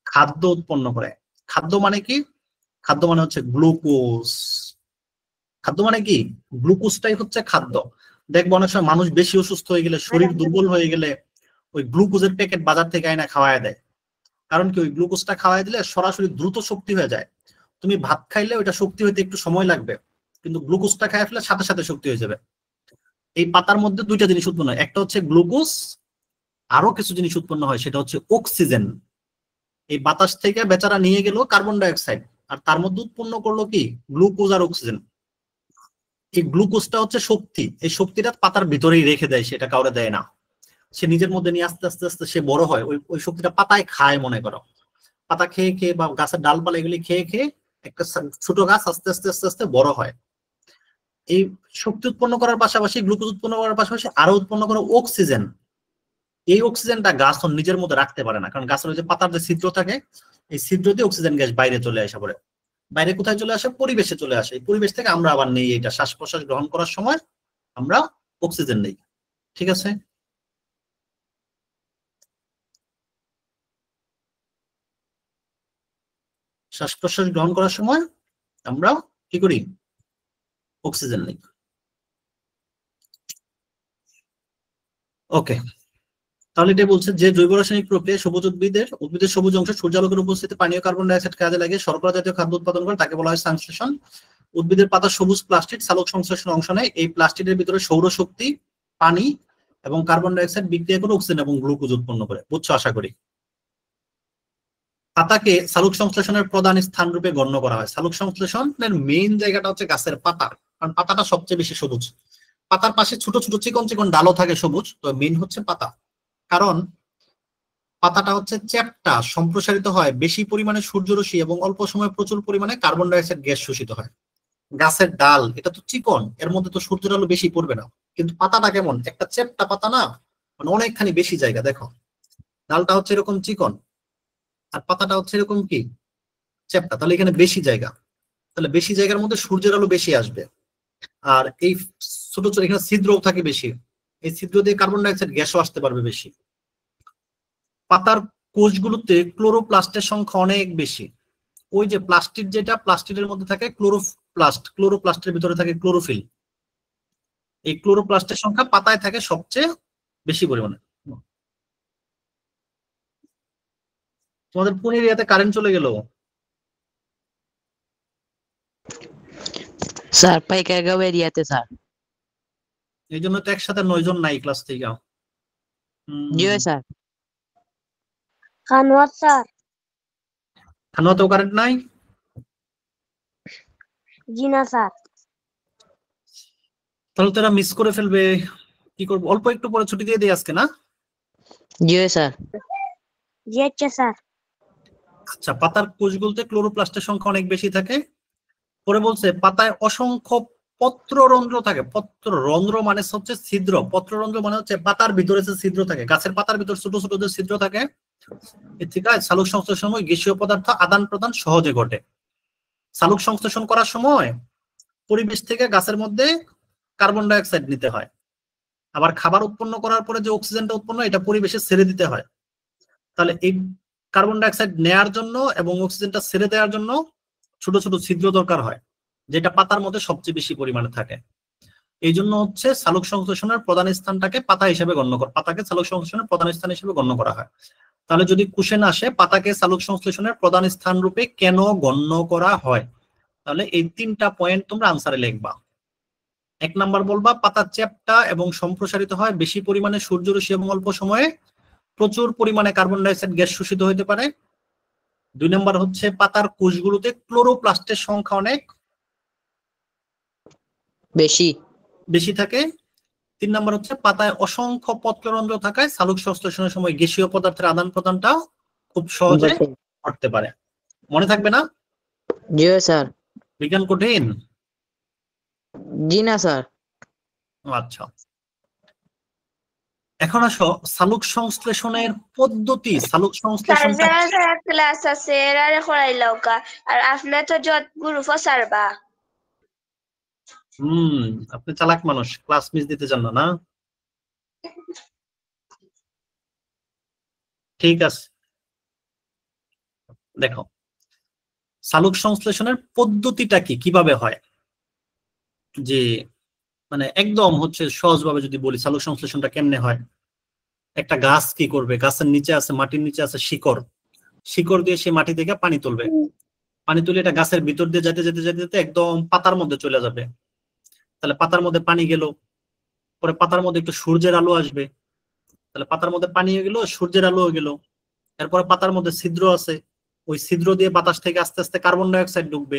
খাদ্য উৎপন্ন করে। খাদ্য মানে কি? খাদ্য মানে হচ্ছে গ্লুকোজ। খাদ্য মানে কি? গ্লুকোজটাই হচ্ছে খাদ্য। দেখবো অনেক সময় মানুষ বেশি অসুস্থ হয়ে গেলে, শরীর দুর্বল হয়ে গেলে ওই গ্লুকোজের প্যাকেট বাজার থেকে আয়না খাওয়ায় দেয়। কারণ কি? ওই গ্লুকোজটা খাওয়াই দিলে সরাসরি দ্রুত শক্তি হয়ে যায়। তুমি ভাত খাইলে ওইটা শক্তি হইতে একটু সময় লাগবে, কিন্তু গ্লুকোজটা খাই ফেলে সাথে সাথে শক্তি হয়ে যাবে। এই পাতার মধ্যে দুইটা জিনিস উৎপন্ন হয়, একটা হচ্ছে গ্লুকোজ, আরো কিছু জিনিস উৎপন্ন হয়, সেটা হচ্ছে অক্সিজেন। এই বাতাস থেকে বেচারা নিয়ে গেল কার্বন ডাই অক্সাইড, আর তার মধ্যে উৎপন্ন করলো কি? গ্লুকোজ আর অক্সিজেন। এই গ্লুকোজটা হচ্ছে শক্তি, এই শক্তিটা পাতার ভিতরেই রেখে দেয়, সেটা কাউরে দেয় না। সে নিজের মধ্যে নিয়ে আস্তে আস্তে আস্তে সে বড় হয়, ওই শক্তিটা পাতায় খায়। মনে করো পাতা খেয়ে খেয়ে বা গাছের ডালপালা এগুলি খেয়ে খেয়ে একটা ছোট গাছ আস্তে আস্তে আস্তে আস্তে বড় হয়। এই শক্তি উৎপন্ন করার পাশাপাশি, গ্লুকোজ উৎপন্ন করার পাশাপাশি আরো উৎপন্ন করে অক্সিজেন। এই অক্সিজেনটা গাছ নিজের মধ্যে রাখতে পারে না, কারণ গাছের ওই যে পাতার যে ছিদ্র থাকে, এই ছিদ্র দিয়ে অক্সিজেন গ্যাস বাইরে চলে আসে পড়ে। বাইরে কোথায় চলে আসে? পরিবেশে চলে আসে। এই পরিবেশ থেকে আমরা আবার নেই, এটা শ্বাস প্রশ্বাস গ্রহণ করার সময় আমরা অক্সিজেন নেই। ঠিক আছে? শ্বাস প্রশ্বাস গ্রহণ করার সময় আমরা কি করি? অক্সিজেন নেই। ওকে, তাহলে এটা বলছে যে জৈব রাসায়নিক প্রক্রিয়া সবুজ উদ্ভিদের সবুজ অংশ সূর্যালোকের উপস্থিতি পানীয় কার্বন ডাই অক্সাইড কাজে লাগে শর্করা জাতীয় খাদ্য উৎপাদন করে, তাকে বলা হয় সংশ্লেষণ। উদ্ভিদের পাতা সবুজ প্লাস্টিক সালোক সংশ্লেষণ অংশ নেয়। এই প্লাস্টিকের ভিতরে সৌরশক্তি, পানি এবং কার্বন ডাই অক্সাইড বিক্রিয়া করে অক্সিজেন এবং গ্লুকোজ উৎপন্ন করে। বুঝছো আশা করি? পাতাকে সালোক সংশ্লেষণের প্রধান স্থান রূপে গণ্য করা হয়। সালোক সংশ্লেষণের মেইন জায়গাটা হচ্ছে গাছের পাতা, কারণ পাতাটা সবচেয়ে বেশি সবুজ। পাতার পাশে ছোট ছোট চিকন চিকন ডালও থাকে সবুজ, তো মেইন হচ্ছে পাতা। কারণ পাতাটা হচ্ছে চ্যাপ্টা, সম্প্রসারিত হয়, বেশি পরিমাণে সূর্যরশ্মি এবং অল্প সময়ে প্রচুর পরিমাণে কার্বন ডাই অক্সাইড গ্যাস শোষিত হয়। গাছের ডাল এটা তো চিকন, এর মধ্যে তো সূর্যের আলো বেশি পড়বে না, কিন্তু পাতাটা কেমন? একটা চ্যাপ্টা পাতা না, মানে অনেকখানি বেশি জায়গা। দেখো ডালটা হচ্ছে এরকম চিকন, আর পাতাটা হচ্ছে এরকম কি চ্যাপ্টা, তাহলে এখানে বেশি জায়গা, তাহলে বেশি জায়গার মধ্যে সূর্যের আলো বেশি আসবে। আর এই ছোট ছোট এখানে ছিদ্রও থাকে বেশি, এই ছিদ্র দিয়ে কার্বন ডাই অক্সাইড গ্যাসও আসতে পারবে বেশি। পাতার কোষগুলোতে ক্লোরোপ্লাস্টের সংখ্যা অনেক বেশি। ওই যে প্লাস্টিক, যেটা প্লাস্টিকের মধ্যে থাকে ক্লোরোপ্লাস্ট, ক্লোরোপ্লাস্টের ভিতরে থাকে ক্লোরোফিল। এই ক্লোরোপ্লাস্টের সংখ্যা পাতায় থাকে সবচেয়ে বেশি পরিমাণে। তোমাদের কোন এরিয়াতে কারেন্ট চলে গেল? স্যার পাইকারগাঁও এরিয়াতে স্যার। এই জন্য তো একসাথে 9 জন নাই ক্লাস থেকে। জি স্যার। খানোয়ার স্যার। খানোয়াতেও কারেন্ট নাই? জি না স্যার। তাহলে তো এরা মিস করে ফেলবে, কি করবো? অল্প একটু পরে ছুটি দিয়ে দিই আজকে, না? জি স্যার। জি আচ্ছা স্যার। আচ্ছা, পাতার কোষগুলোতে ক্লোরোপ্লাস্টের সংখ্যা অনেক বেশি থাকে। পরে বলছে পাতায় অসংখ্য পত্ররন্ধ্র থাকে। পত্ররন্ধ্র মানে হচ্ছে ছিদ্র, পত্ররন্ধ্র মানে হচ্ছে পাতার ভিতরে যে ছিদ্র থাকে, গাছের পাতার ভিতরে ছোট ছোট যে ছিদ্র থাকে, এর থেকে সালোক সংশ্লেষণের সময় গ্যাসীয় পদার্থ আদান প্রদান সহজে ঘটে। সালোক সংশ্লেষণ করার সময় পরিবেশ থেকে গাছের মধ্যে কার্বন ডাই অক্সাইড নিতে হয়, আবার খাবার উৎপন্ন করার পরে যে অক্সিজেনটা উৎপন্ন এটা পরিবেশে ছেড়ে দিতে হয়। তাহলে এই কার্বন ডাই অক্সাইড নেয়ার জন্য এবং অক্সিজেনটা ছেড়ে দেওয়ার জন্য ছোট ছোট ছিদ্র দরকার হয়, যেটা পাতার মধ্যে সবচেয়ে বেশি পরিমাণে থাকে। এই জন্য হচ্ছে সালোক সংশ্লেষণের প্রধান স্থানটাকে পাতা হিসেবে গণ্য করা, পাতাকে সালোক সংশ্লেষণের প্রধান স্থান হিসেবে গণ্য করা হয়। তাহলে যদি কোশ্চেন আসে পাতাকে সালোক সংশ্লেষণের প্রধান স্থান রূপে কেন গণ্য করা হয়, তাহলে এই 3টা পয়েন্ট তোমরা আনসারে লিখবা। 1 নাম্বার বলবা পাতার চ্যাপ্টা এবং সম্প্রসারিত হয় বেশি পরিমাণে সূর্যরশ্মি এবং অল্প সময়ে প্রচুর পরিমাণে কার্বন ডাই অক্সাইড গ্যাস শোষিত হতে পারে। 2 নাম্বার হচ্ছে পাতার কোষগুলোতে ক্লোরোপ্লাস্টের সংখ্যা অনেক বেশি থাকে। 3 নাম্বার হচ্ছে পাতায় অসংখ্য পত্ররন্ধ্র থাকায় সালোক সংশ্লেষণের সময় গ্যাসীয় পদার্থের আদান প্রদানটা খুব সহজে ঘটতে পারে। মনে থাকবে না? জি স্যার। বিজ্ঞান কঠিন? জি না স্যার। আচ্ছা, এখন আসো সালোক সংশ্লেষণের পদ্ধতি। সালোক সংশ্লেষণ ক্লাস আছে এরারে করাইলাওকা আর আসলে তো যত গ্রুপ সারবা। আপনি চালাক মানুষ, ক্লাস মিস দিতে চান না? ঠিক আছে, দেখো সালোক সংশ্লেষণের পদ্ধতিটা কি, কিভাবে হয়, যে মানে একদম হচ্ছে সহজভাবে যদি বলি সালোক সংশ্লেষণটা কেমনে হয়। একটা গাছ কি করবে, গাছের নিচে আছে, মাটির নিচে আছে শিকড়, শিকড় দিয়ে সে মাটি থেকে পানি তুলবে, পানি তুলে এটা গাছের ভিতর দিয়ে যেতে যেতে যেতে যেতে একদম পাতার মধ্যে চলে যাবে। তাহলে পাতার মধ্যে পানি গেল, পরে পাতার মধ্যে একটু সূর্যের আলো আসবে, তাহলে পাতার মধ্যে পানি হয়ে গেল, সূর্যের আলো হয়ে গেল। এরপরে পাতার মধ্যে ছিদ্র আছে, ওই ছিদ্র দিয়ে বাতাস থেকে আস্তে আস্তে কার্বন ডাই অক্সাইড ঢুকবে।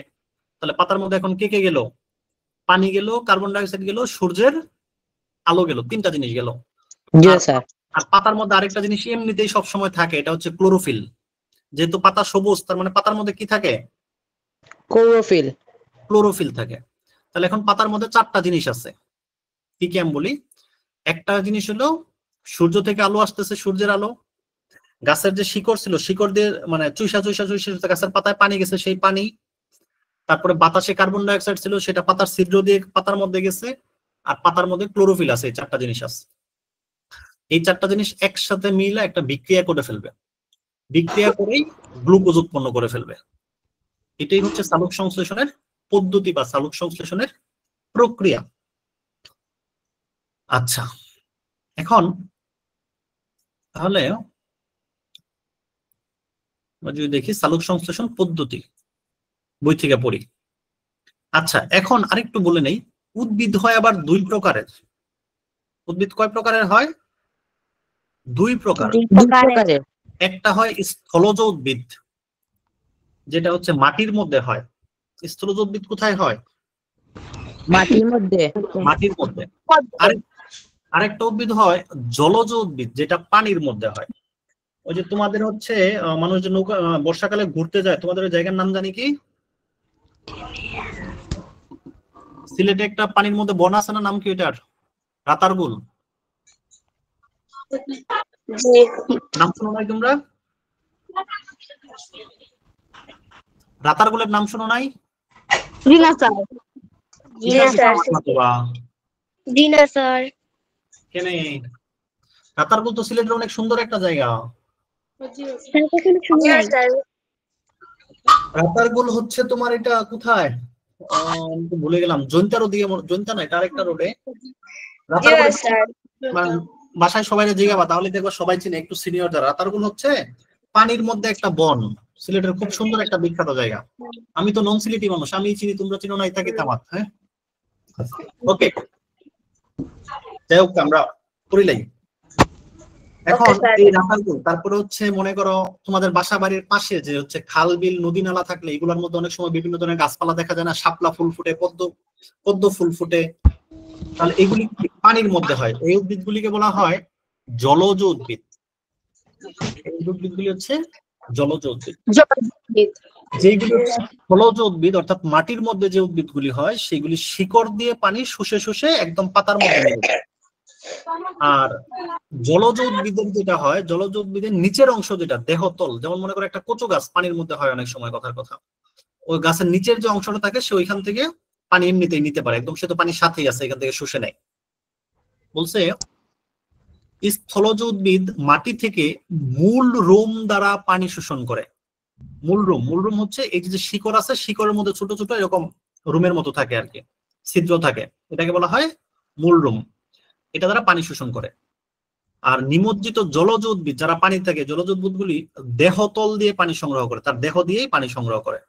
তাহলে পাতার মধ্যে এখন কে কে গেল, পানি গেল, কার্বন ডাই অক্সাইড গেল, সূর্যের আলো গেল, 3টা জিনিস গেল। আর পাতার মধ্যে আরেকটা জিনিস এমনিতেই সবসময় থাকে, এটা হচ্ছে ক্লোরোফিল। যেহেতু পাতা সবুজ, তার মানে পাতার মধ্যে কি থাকে, ক্লোরোফিল থাকে। তাহলে এখন পাতার মধ্যে 4টা জিনিস আছে, কি কি আমি বলি। একটা জিনিস হলো সূর্য থেকে আলো আসতেছে, সূর্যের আলো। গাছের যে শিকড় ছিল, শিকড় দিয়ে মানে চুইসা গাছের পাতায় পানি গেছে, সেই পানি। তারপরে বাতাসে কার্বন ডাই অক্সাইড ছিল, সেটা পাতার ছিদ্র দিয়ে পাতার মধ্যে গেছে। আর পাতার মধ্যে ক্লোরোফিল আছে, এই 4টা জিনিস আছে। এই 4টা জিনিস একসাথে মিলে একটা বিক্রিয়া করে ফেলবে, বিক্রিয়া করেই গ্লুকোজ উৎপন্ন করে ফেলবে। এটাই হচ্ছে সালোক সংশ্লেষণের পদ্ধতি বা সালোক সংশ্লেষণের প্রক্রিয়া। আচ্ছা, এখন তাহলে যদি দেখি সালোক সংশ্লেষণ পদ্ধতি বই থেকে পড়ি। আচ্ছা, এখন আরেকটু বলে নেই, উদ্ভিদ হয় আবার 2 প্রকারের। উদ্ভিদ কয় প্রকারের হয়? 2 প্রকার। একটা হয় স্থলজ উদ্ভিদ, যেটা হচ্ছে মাটির মধ্যে হয়। স্থলজ উদ্ভিদ কোথায় হয়? মাটির মধ্যে। আরেকটা উদ্ভিদ হয় জলজ উদ্ভিদ, যেটা পানির মধ্যে হয়। ওই যে তোমাদের হচ্ছে মানুষ যে নৌকা বর্ষাকালে ঘুরতে যায়, তোমাদের ওই জায়গার নাম জানি কি? সিলেটে একটা পানির মধ্যে বন আছে না, নাম কি ওইটার? রাতারগুল। নাম শোনো নাই তোমরা? রাতারগুলের নাম শোনো নাই? রাতারগুল তো সিলেটের অনেক সুন্দর একটা জায়গা। রাতারগুল হচ্ছে তোমার এটা কোথায় ভুলে গেলাম, জৈন্তার ওদিকে, জৈন্তা না, এটা আরেকটা রোডে। বাসায় সবাই জিজ্ঞাসা, তাহলে দেখবো সবাই চিনে, একটু সিনিয়র যারা। রাতারগুল হচ্ছে পানির মধ্যে একটা বন, সিলেটের খুব সুন্দর একটা বিখ্যাত জায়গা। আমি তো নন সিলেটি মানুষ, আমি চিনি, তোমরা চিনো না, এটা কি তামাত? হ্যাঁ, ওকে, যাই হোক, আমরা পড়িলাই। এখন এই রাতারগুল, তারপরে হচ্ছে মনে করো তোমাদের বাসা বাড়ির পাশে যে হচ্ছে খাল বিল নদী নালা থাকলে, এগুলোর মধ্যে অনেক সময় বিভিন্ন ধরনের গাছপালা দেখা যায় না, শাপলা ফুল ফুটে, পদ্ম ফুল ফুটে। তাহলে এগুলি পানির মধ্যে হয়। এই উদ্ভিদগুলিকে বলা হয় জলজ উদ্ভিদ। এই উদ্ভিদগুলি হচ্ছে জলজ উদ্ভিদ। যেগুলি স্থলজ উদ্ভিদ অর্থাৎ মাটির মধ্যে যে উদ্ভিদগুলি হয়, সেগুলি শিকড় দিয়ে পানি শুষে শুষে একদম পাতার মধ্যে নিয়ে যায়। আর জলজ উদ্ভিদের যেটা হয়, জলজ উদ্ভিদের নিচের অংশ যেটা দেহতল, যেমন মনে করো একটা কচু গাছ পানির মধ্যে হয় অনেক সময়, কথার কথা, ওই গাছের নিচের যে অংশটা থাকে সে ওইখান থেকে পানি এমনিতেই নিতে পারে, একদম সে তো পানির সাথেই আছে, এখান থেকে শুষে নেয়। বলছে স্থলজ উদ্ভিদ মাটি থেকে মূল রোম দ্বারা পানি শোষণ করে। মূল রোম হচ্ছে এই যে শিকড় আছে, শিকড়ের মধ্যে ছোট ছোট এরকম রোমের মতো থাকে আর কি, ছিদ্র থাকে, এটাকে বলা হয় মূল রোম। এটা দ্বারা পানি শোষণ করে। আর নিমজ্জিত জলজ উদ্ভিদ যারা পানি থাকে, জলজ উদ্ভিদগুলি দেহতল দিয়ে পানি সংগ্রহ করে, তার দেহ দিয়েই পানি সংগ্রহ করে।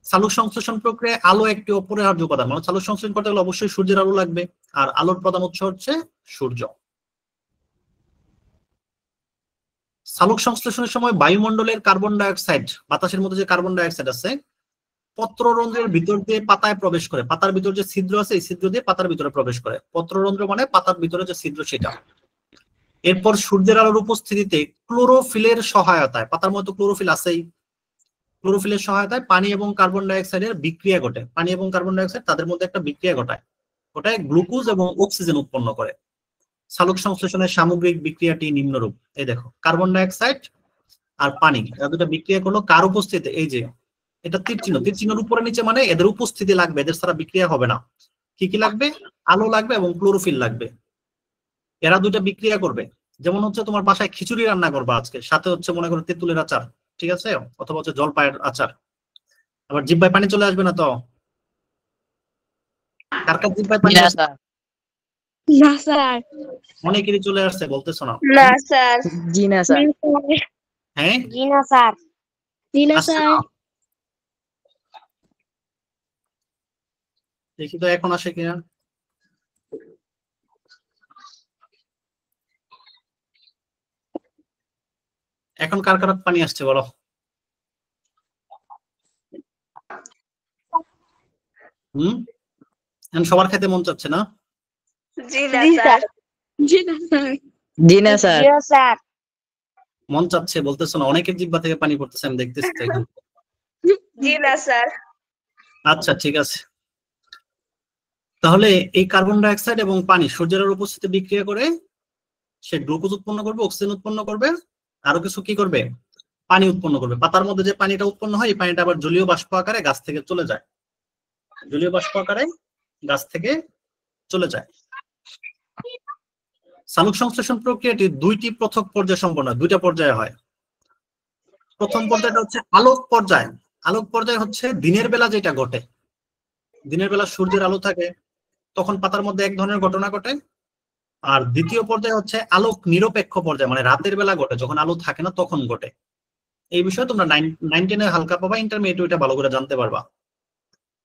সালোক সংশ্লেষণ প্রক্রিয়ায় আলো একটি অপরিহার্য উপাদান, মানে সালোক সংশ্লেষণ করতে গেলে অবশ্যই সূর্যের আলো লাগবে, আর আলোর প্রধান উৎস হচ্ছে সূর্য। সালোক সংশ্লেষণের সময় বায়ুমণ্ডলের কার্বন ডাইঅক্সাইড, বাতাসের মধ্যে যে কার্বন ডাইঅক্সাইড আছে, পত্ররন্ধ্রের ভিতর দিয়ে পাতায় প্রবেশ করে। পাতার ভিতর যে ছিদ্র আছে, এই ছিদ্র দিয়ে পাতার ভিতরে প্রবেশ করে। পত্ররন্ধ্র মানে পাতার ভিতরে যে ছিদ্র সেটা। এরপর সূর্যের আলোর উপস্থিতিতে ক্লোরোফিলের সহায়তায়, পাতার মধ্যে ক্লোরোফিল আছেই, ক্লোরোফিলের সহায়তায় পানি এবং কার্বন ডাইঅক্সাইডের বিক্রিয়া ঘটে। পানি এবং কার্বন ডাইঅক্সাইড তাদের মধ্যে একটা বিক্রিয়া ঘটায়, ওটায় গ্লুকোজ এবং অক্সিজেন উৎপন্ন করে। সালোক সংশ্লেষণের সামগ্রিক বিক্রিয়াটি নিম্নরূপ। এই দেখো, কার্বন ডাইঅক্সাইড আর পানি এরা দুটো বিক্রিয়া করলো কার উপস্থিতিতে? এই যে এটা তীর চিহ্ন, তীর চিহ্নের উপরে নিচে মানে এদের উপস্থিতি লাগবে, এদের ছাড়া বিক্রিয়া হবে না। কি কি লাগবে? আলো লাগবে এবং ক্লোরোফিল লাগবে। এরা দুইটা বিক্রিয়া করবে। যেমন হচ্ছে তোমার বাসায় খিচুড়ি রান্না করবা আজকে, সাথে হচ্ছে মনে করো তেঁতুলের আচার, ঠিক আছে, অথবা হচ্ছে জলপাইয়ের আচার। আবার জিহ্বায় পানি চলে আসবে না তো? কার কার জিহ্বায় পানি আসবে? না স্যার। অনেকেরই চলে আসছে, বলতেছো না? না স্যার। জি না স্যার। হ্যাঁ, জি না স্যার। জি না আসছে স্যার। না? দেখি তো এখন আসে কিনা। এখন কার কার পানি আসছে বলো? এখন সবার খেতে মন চাচ্ছে না? জি না স্যার। জি না স্যার। জি না স্যার। জি স্যার। মন চাচ্ছে বলতেছো না? অনেকের জিহ্বা থেকে পানি পড়তেছে, আমি দেখতেছি তো এখন। জি না স্যার। আচ্ছা ঠিক আছে। তাহলে এই কার্বন ডাইঅক্সাইড এবং পানি সূর্যের আলোর উপস্থিতিতে বিক্রিয়া করে সে গ্লুকোজ উৎপন্ন করবে, অক্সিজেন উৎপন্ন করবে, আরো কিছু কি করবে? পানি উৎপন্ন করবে। পাতার মধ্যে যে পানিটা উৎপন্ন হয়, এই পানিটা আবার জলীয় বাষ্প আকারে গাছ থেকে চলে যায়। জলীয় বাষ্প আকারে গাছ থেকে চলে যায়। সালোক সংশ্লেষণ প্রক্রিয়াটি দুইটি পৃথক পর্যায়ে সম্পন্ন, দুইটা পর্যায়ে হয়। প্রথম পর্যায়টা হচ্ছে আলোক পর্যায়। আলোক পর্যায় হচ্ছে দিনের বেলা যেটা ঘটে। দিনের বেলা সূর্যের আলো থাকে, তখন পাতার মধ্যে এক ধরনের ঘটনা ঘটে। আর দ্বিতীয় পর্যায়ে হচ্ছে আলোক নিরপেক্ষ পর্যায়, মানে রাতের বেলা ঘটে, যখন আলো থাকে না তখন ঘটে। এই বিষয়ে তোমরা 9-10 হালকা পাবা, ইন্টারমিডিয়েট ওইটা ভালো করে জানতে পারবা।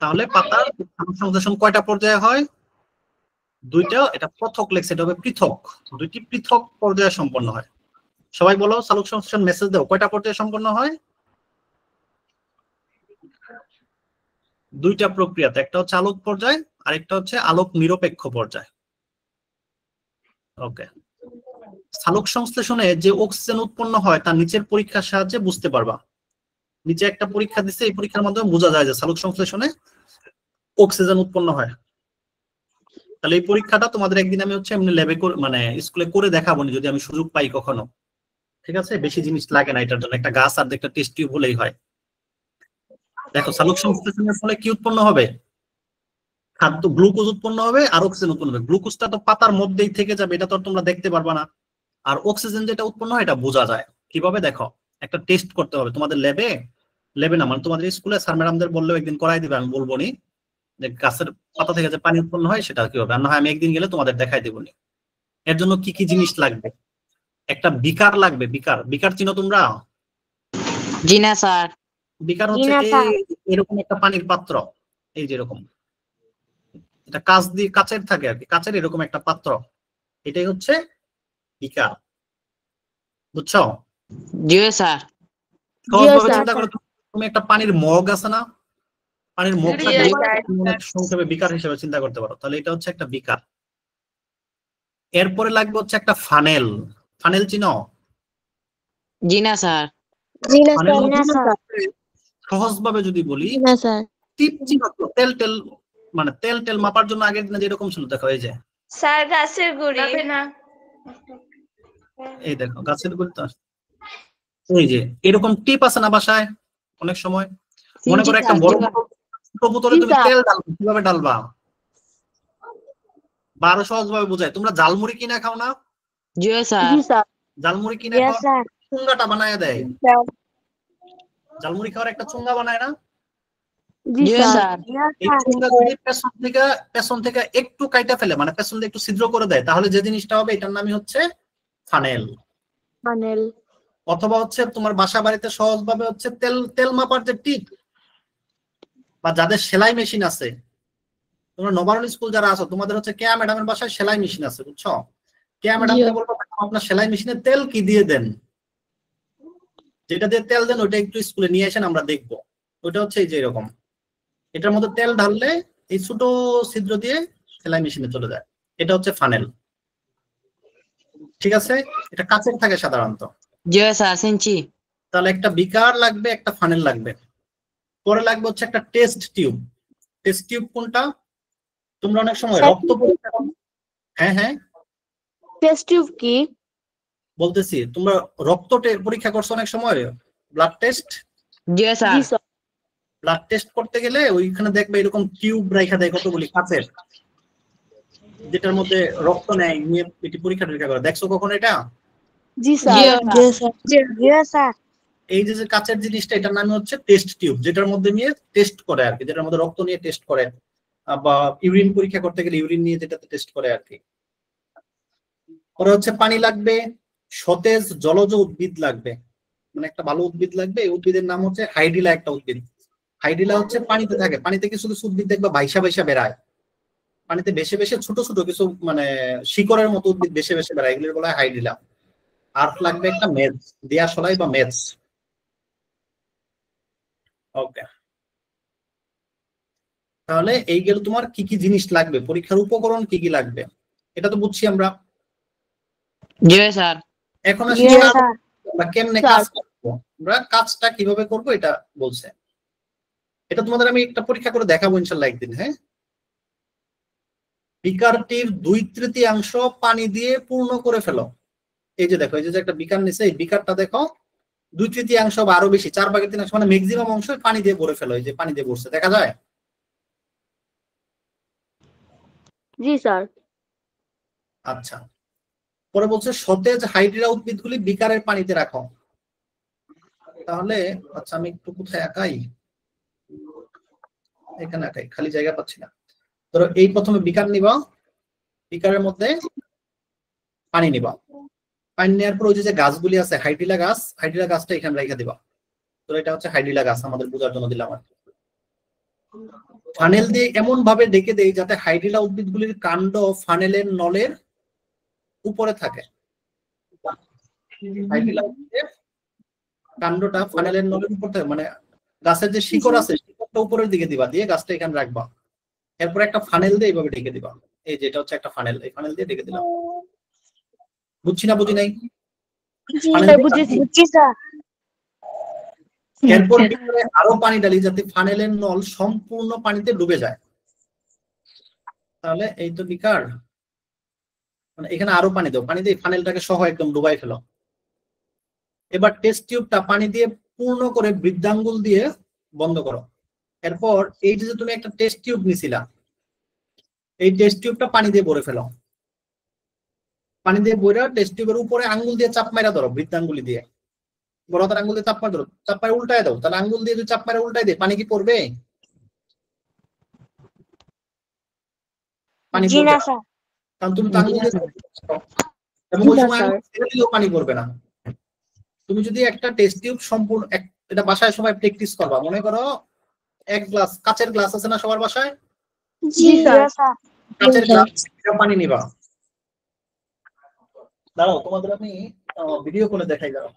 তাহলে পাতার সালোক সংশ্লেষণ কয়টা পর্যায়ে হয়? দুইটা। এটা পৃথক লেখছে, এটা হবে পৃথক। দুইটি পৃথক পর্যায়ে সম্পন্ন হয়। সবাই বলো সালোক সংশ্লেষণ মেসেজ দাও, কয়টা পর্যায়ে সম্পন্ন হয়? দুইটা প্রক্রিয়াতে, একটা হচ্ছে আলোক পর্যায় আর একটা হচ্ছে আলোক নিরপেক্ষ পর্যায়। ওকে। সালোক সংশ্লেষণে যে অক্সিজেন উৎপন্ন হয় তা নিচের পরীক্ষার সাহায্যে বুঝতে পারবা। নিচে একটা পরীক্ষা দিচ্ছে, এই পরীক্ষার মাধ্যমে বোঝা যায় যে সালোক সংশ্লেষণে অক্সিজেন উৎপন্ন হয়। তাহলে এই পরীক্ষাটা তোমাদের একদিন আমি হচ্ছে এমনি ল্যাবে মানে স্কুলে করে দেখাবো যদি আমি সুযোগ পাই কখনো, ঠিক আছে? বেশি জিনিস লাগে না এটার জন্য, একটা গাছ আর একটা টেস্ট টিউব হলেই হয়। দেখো সালোক সংশ্লেষণের ফলে কি উৎপন্ন হবে? খাদ্য গ্লুকোজ উৎপন্ন হবে আর অক্সিজেন উৎপন্ন হবে। গ্লুকোজটা তো পাতার মধ্যেই থেকে যাবে, এটা তো তোমরা দেখতে পারবা না। আর অক্সিজেন যেটা উৎপন্ন হয় এটা বোঝা যায় কিভাবে? দেখো, একটা টেস্ট করতে হবে তোমাদের ল্যাবে, ল্যাবে না মানে তোমাদের স্কুলে স্যার ম্যাডামদের বললেও একদিন করাই দিবে, আমি বলবো নি যে গাছের পাতা থেকে যে পানি উৎপন্ন হয় সেটা কি হবে। আর না হয় আমি একদিন গেলে তোমাদের দেখাই দেবো নি। এর জন্য কি কি জিনিস লাগবে? একটা বিকার লাগবে। বিকার, বিকার চিনো তোমরা? জি না স্যার। বিকার হচ্ছে এরকম একটা পানির পাত্র, এই যে এরকম, এটা কাঁচ দিয়ে কাচের থাকে আর কি, কাচের এরকম একটা পাত্র, এটাই হচ্ছে বিকার। বুঝছো? জি স্যার। সহজভাবে চিন্তা করো, তুমি একটা পানির মগ আছে না, পানির মগটাকে সংক্ষেপে বিকার হিসেবে চিন্তা করতে পারো। তাহলে এটা হচ্ছে একটা বিকার। এরপরে লাগবে হচ্ছে একটা ফানেল। ফানেল চিনো? জি না স্যার। সহজভাবে যদি বলি, টিপ চিনো তো? তেল তেল মানে তেল তেল মাপার জন্য আগের দিনে যেরকম ছিল, দেখো এই যে স্যার গাছের গুঁড়ি। এই দেখো গাছের গুঁড়ি তো, এই যে এরকম টিপ আছে না বাসায় অনেক সময়? মনে করো একটা বড় বোতলে তুমি তেল ঢালবা, কিভাবে ঢালবা? বা আরো সহজ ভাবে বোঝায়, তোমরা ঝালমুড়ি কিনা খাও না? জিও স্যার জি স্যার জালমুড়ি কিনে ইয়েস খাওয়ার স্যার চুঙ্গাটা বানায় দেয়, জালমুড়ি খাওয়ার একটা চুঙ্গা বানায় না? জি জিও স্যার স্যার এই চুঙ্গা যদি পেছন থেকে একটু কাইটা ফেলে, মানে পেছন দিয়ে একটু ছিদ্র করে দেয়, তাহলে যে জিনিসটা হবে এটার নামই হচ্ছে ফানেল। ফানেল অথবা হচ্ছে তোমার বাসা বাড়িতে সহজভাবে হচ্ছে তেল তেল মাপার যে টিপ, বা যাদের সেলাই মেশিন আছে, তোমরা নবারুণ স্কুল যারা আছো তোমাদের হচ্ছে কেয়া ম্যাডামের বাসায় সেলাই মেশিন আছে, বুঝছো? কেয়া ম্যাডামকে বলবো আপনার সেলাই মেশিনে তেল কি দিয়ে দেন, যেটা দিয়ে তেল দেন ওইটা একটু স্কুলে নিয়ে আসেন, আমরা দেখবো। ওইটা হচ্ছে এই যে এরকম, এটার মধ্যে তেল ঢাললে এই ছোট ছিদ্র দিয়ে সেলাই মেশিনে চলে যায়, এটা হচ্ছে ফানেল। ঠিক আছে, এটা কাচের থাকে সাধারণত। জিও স্যার চিনছি। তাহলে একটা বিকার লাগবে, একটা ফানেল লাগবে, পরে লাগবে হচ্ছে একটা টেস্ট টিউব। টেস্ট টিউব কোনটা? তোমরা অনেক সময় রক্ত পরীক্ষা করো। হ্যাঁ হ্যাঁ টেস্ট টিউব কি? বলতেছি, তোমরা রক্ত পরীক্ষা করছো অনেক সময়, ব্লাড টেস্ট। জিও জি স্যার স্যার ব্লাড টেস্ট করতে গেলে ওইখানে দেখবে এরকম টিউব রাখা দেয় কতগুলি কাচের, যেটার মধ্যে রক্ত নেয়, নিয়ে এটি পরীক্ষা টরীক্ষা করে। দেখছো কখন এটা? জি জিও স্যার জি স্যার এই যে যে কাচের জিনিসটা, এটার নাম হচ্ছে টেস্ট টিউব, যেটার মধ্যে নিয়ে টেস্ট করে আর কি, যেটার মধ্যে রক্ত নিয়ে টেস্ট করে, বা ইউরিন পরীক্ষা করতে গেলে ইউরিন নিয়ে যেটাতে টেস্ট করে আর কি। পরে হচ্ছে পানি লাগবে, সতেজ জলজ উদ্ভিদ লাগবে, মানে একটা ভালো উদ্ভিদ লাগবে। এই উদ্ভিদের নাম হচ্ছে হাইডিলা, একটা উদ্ভিদ। হাইডিলা হচ্ছে পানিতে থাকে, পানিতে কিছু কিছু উদ্ভিদ দেখবে ভাইসা ভাইসা বেড়ায়, পানিতে বেশি বেশি ছোট ছোট কিছু মানে শিকড়ের মতো উদ্ভিদ বেশি বেশি বেড়ায়, এগুলোর বলা হয় হাইডিলা। আর লাগবে একটা মেজ, দিয়াশলাই বা মেজ। ওকে, তাহলে এই গেল তোমার কি কি জিনিস লাগবে, পরীক্ষার উপকরণ কি কি লাগবে, এটা তো বুঝছি আমরা। জিও স্যার এখন আসি Yes, sir. আমরা কেমনে Sir. কাজ করবো, আমরা কাজটা কিভাবে করব এটা বলছে। এটা তোমাদের আমি একটা পরীক্ষা করে দেখাবো ইনশাল্লাহ একদিন। হ্যাঁ, বিকারটির 2/3 পানি দিয়ে পূর্ণ করে ফেলো। এই যে দেখো, এই যে একটা বিকার নিচে, এই বিকারটা দেখো 2/3 বা আরো বেশি, 4/3 মানে ম্যাক্সিমাম অংশ পানি দিয়ে ভরে ফেলো। এই যে পানি দিয়ে ভরছে, দেখা যায়? জি স্যার আচ্ছা, পরে বলছে সতেজ হাইড্রা উদ্ভিদগুলি বিকারের পানিতে রাখো। তাহলে আচ্ছা, আমি একটু কোথায় আঁকাই, এখানে আঁকাই, খালি জায়গা পাচ্ছি না। ধরো এই প্রথমে বিকার নিবা, বিকারের মধ্যে পানি নিবা, পানি নেওয়ার পর ওই যে গাছগুলি আছে হাইড্রিলা গাছ, হাইড্রিলা গাছটা এখানে রেখে দিবা। তো এটা হচ্ছে হাইড্রিলা গাছ, আমাদের বোঝার জন্য দিলাম আর কি। ফানেল দিয়ে এমন ভাবে ডেকে দেই যাতে হাইড্রিলা উদ্ভিদগুলির কাণ্ড ফানেলের নলের উপরে থাকে। হাইড্রিলা উদ্ভিদের কাণ্ডটা ফানেলের নলের উপর থাকে, মানে গাছের যে শিকড় আছে শিকড়টা উপরের দিকে দিবা, দিয়ে গাছটা এখানে রাখবা। এরপর একটা ফানেল দিয়ে এইভাবে ঢেকে দিবা। এই যে এটা হচ্ছে একটা ফানেল, এই ফানেল দিয়ে ঢেকে দিলাম। বুঝছি না বুঝি নাই? ফানেল দিয়ে বুঝেছি স্যার এরপর ভিতরে আরো পানি ডালি যাতে ফানেলের নল সম্পূর্ণ পানিতে ডুবে যায়। তাহলে এই তো বিকার, মানে এখানে আরো পানি দাও, পানি দিয়ে ফানেলটাকে সহ একদম ডুবাই ফেলো। এবার টেস্ট টিউবটা পানি দিয়ে পূর্ণ করে বৃদ্ধাঙ্গুল দিয়ে বন্ধ করো। এরপর এই যে তুমি একটা টেস্ট টিউব নিছিলা, এই টেস্ট টিউবটা পানি দিয়ে ভরে ফেলো। পানি দিয়ে ভরে টেস্ট টিউবের উপরে আঙ্গুল দিয়ে চাপ মারা ধরো, বৃদ্ধাঙ্গুলি দিয়ে, বড় হাতের আঙ্গুল দিয়ে চাপ মারা ধরো, চাপ মারা উল্টায় দাও। তাহলে আঙ্গুল দিয়ে যদি চাপ মারা উল্টায় দেয়, পানি কি পড়বে? পানি জি পড়বে না না, স্যার কারণ তুমি তো আঙ্গুল দিয়ে এবং ওই সময় আঙ্গুল ছেড়ে দিলেও পানি পড়বে না। তুমি যদি একটা টেস্ট টিউব সম্পূর্ণ এটা বাসায় সময় প্র্যাকটিস করবা, মনে করো এক গ্লাস কাচের গ্লাস আছে না সবার বাসায়, জি স্যার কাচের গ্লাস পানি নিবা। দাঁড়াও, তোমাদের আমি ভিডিও করে দেখাই। দাঁড়াও,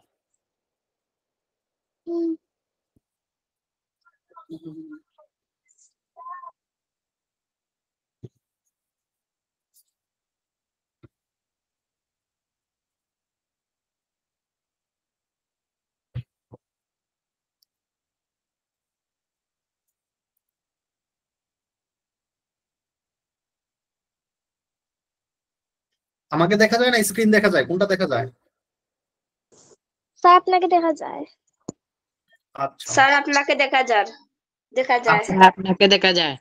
আমাকে দেখা যায় না, স্ক্রিন দেখা যায়? কোনটা দেখা যায়? স্যার আপনাকে দেখা যায়। আচ্ছা স্যার আপনাকে দেখা যায় আচ্ছা, আপনাকে দেখা যায়।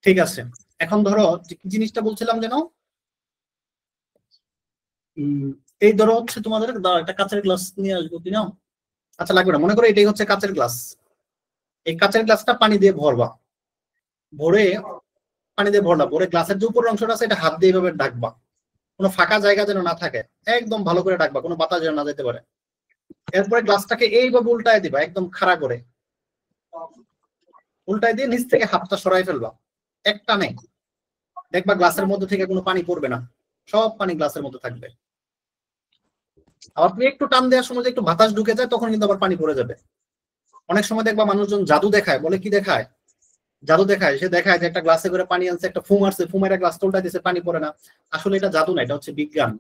ঠিক আছে। এখন ধরো কি জিনিসটা বলছিলাম যেন, এই ধরো হচ্ছে তোমাদের একটা কাঁচের গ্লাস নিয়ে আসবো কিনা, আচ্ছা লাগবে না, মনে করো এটাই হচ্ছে কাঁচের গ্লাস। এই কাঁচের গ্লাসটা পানি দিয়ে ভরবা, ভরে পানি দিয়ে ভরলা, ভরে গ্লাসের যে উপরের অংশটা আছে এটা হাত দিয়ে এইভাবে ডাকবা, কোনো ফাঁকা জায়গা যেন না থাকে, একদম ভালো করে ডাকবা, কোনো বাতাস যেন না যেতে পারে। এরপরে গ্লাসটাকে এইভাবে উল্টায় দিবা, একদম খাড়া করে উল্টায় দিয়ে নিচ থেকে হাতটা সরাই ফেলবা, একটা নেই, দেখবা গ্লাসের মধ্যে থেকে কোনো পানি পড়বে না, সব পানি গ্লাসের মধ্যে থাকবে। আবার তুমি একটু টান দেওয়ার সময় একটু বাতাস ঢুকে যায়, তখন কিন্তু আবার পানি পড়ে যাবে। অনেক সময় দেখবা মানুষজন জাদু দেখায়, বলে কি দেখায়, জাদু দেখায়, সে দেখায় যে একটা গ্লাসে করে পানি আনছে, একটা ফুম আসছে, ফুমের গ্লাসটা উল্টা দিচ্ছে, পানি পড়ে না। আসলে এটা জাদু না, এটা হচ্ছে বিজ্ঞান।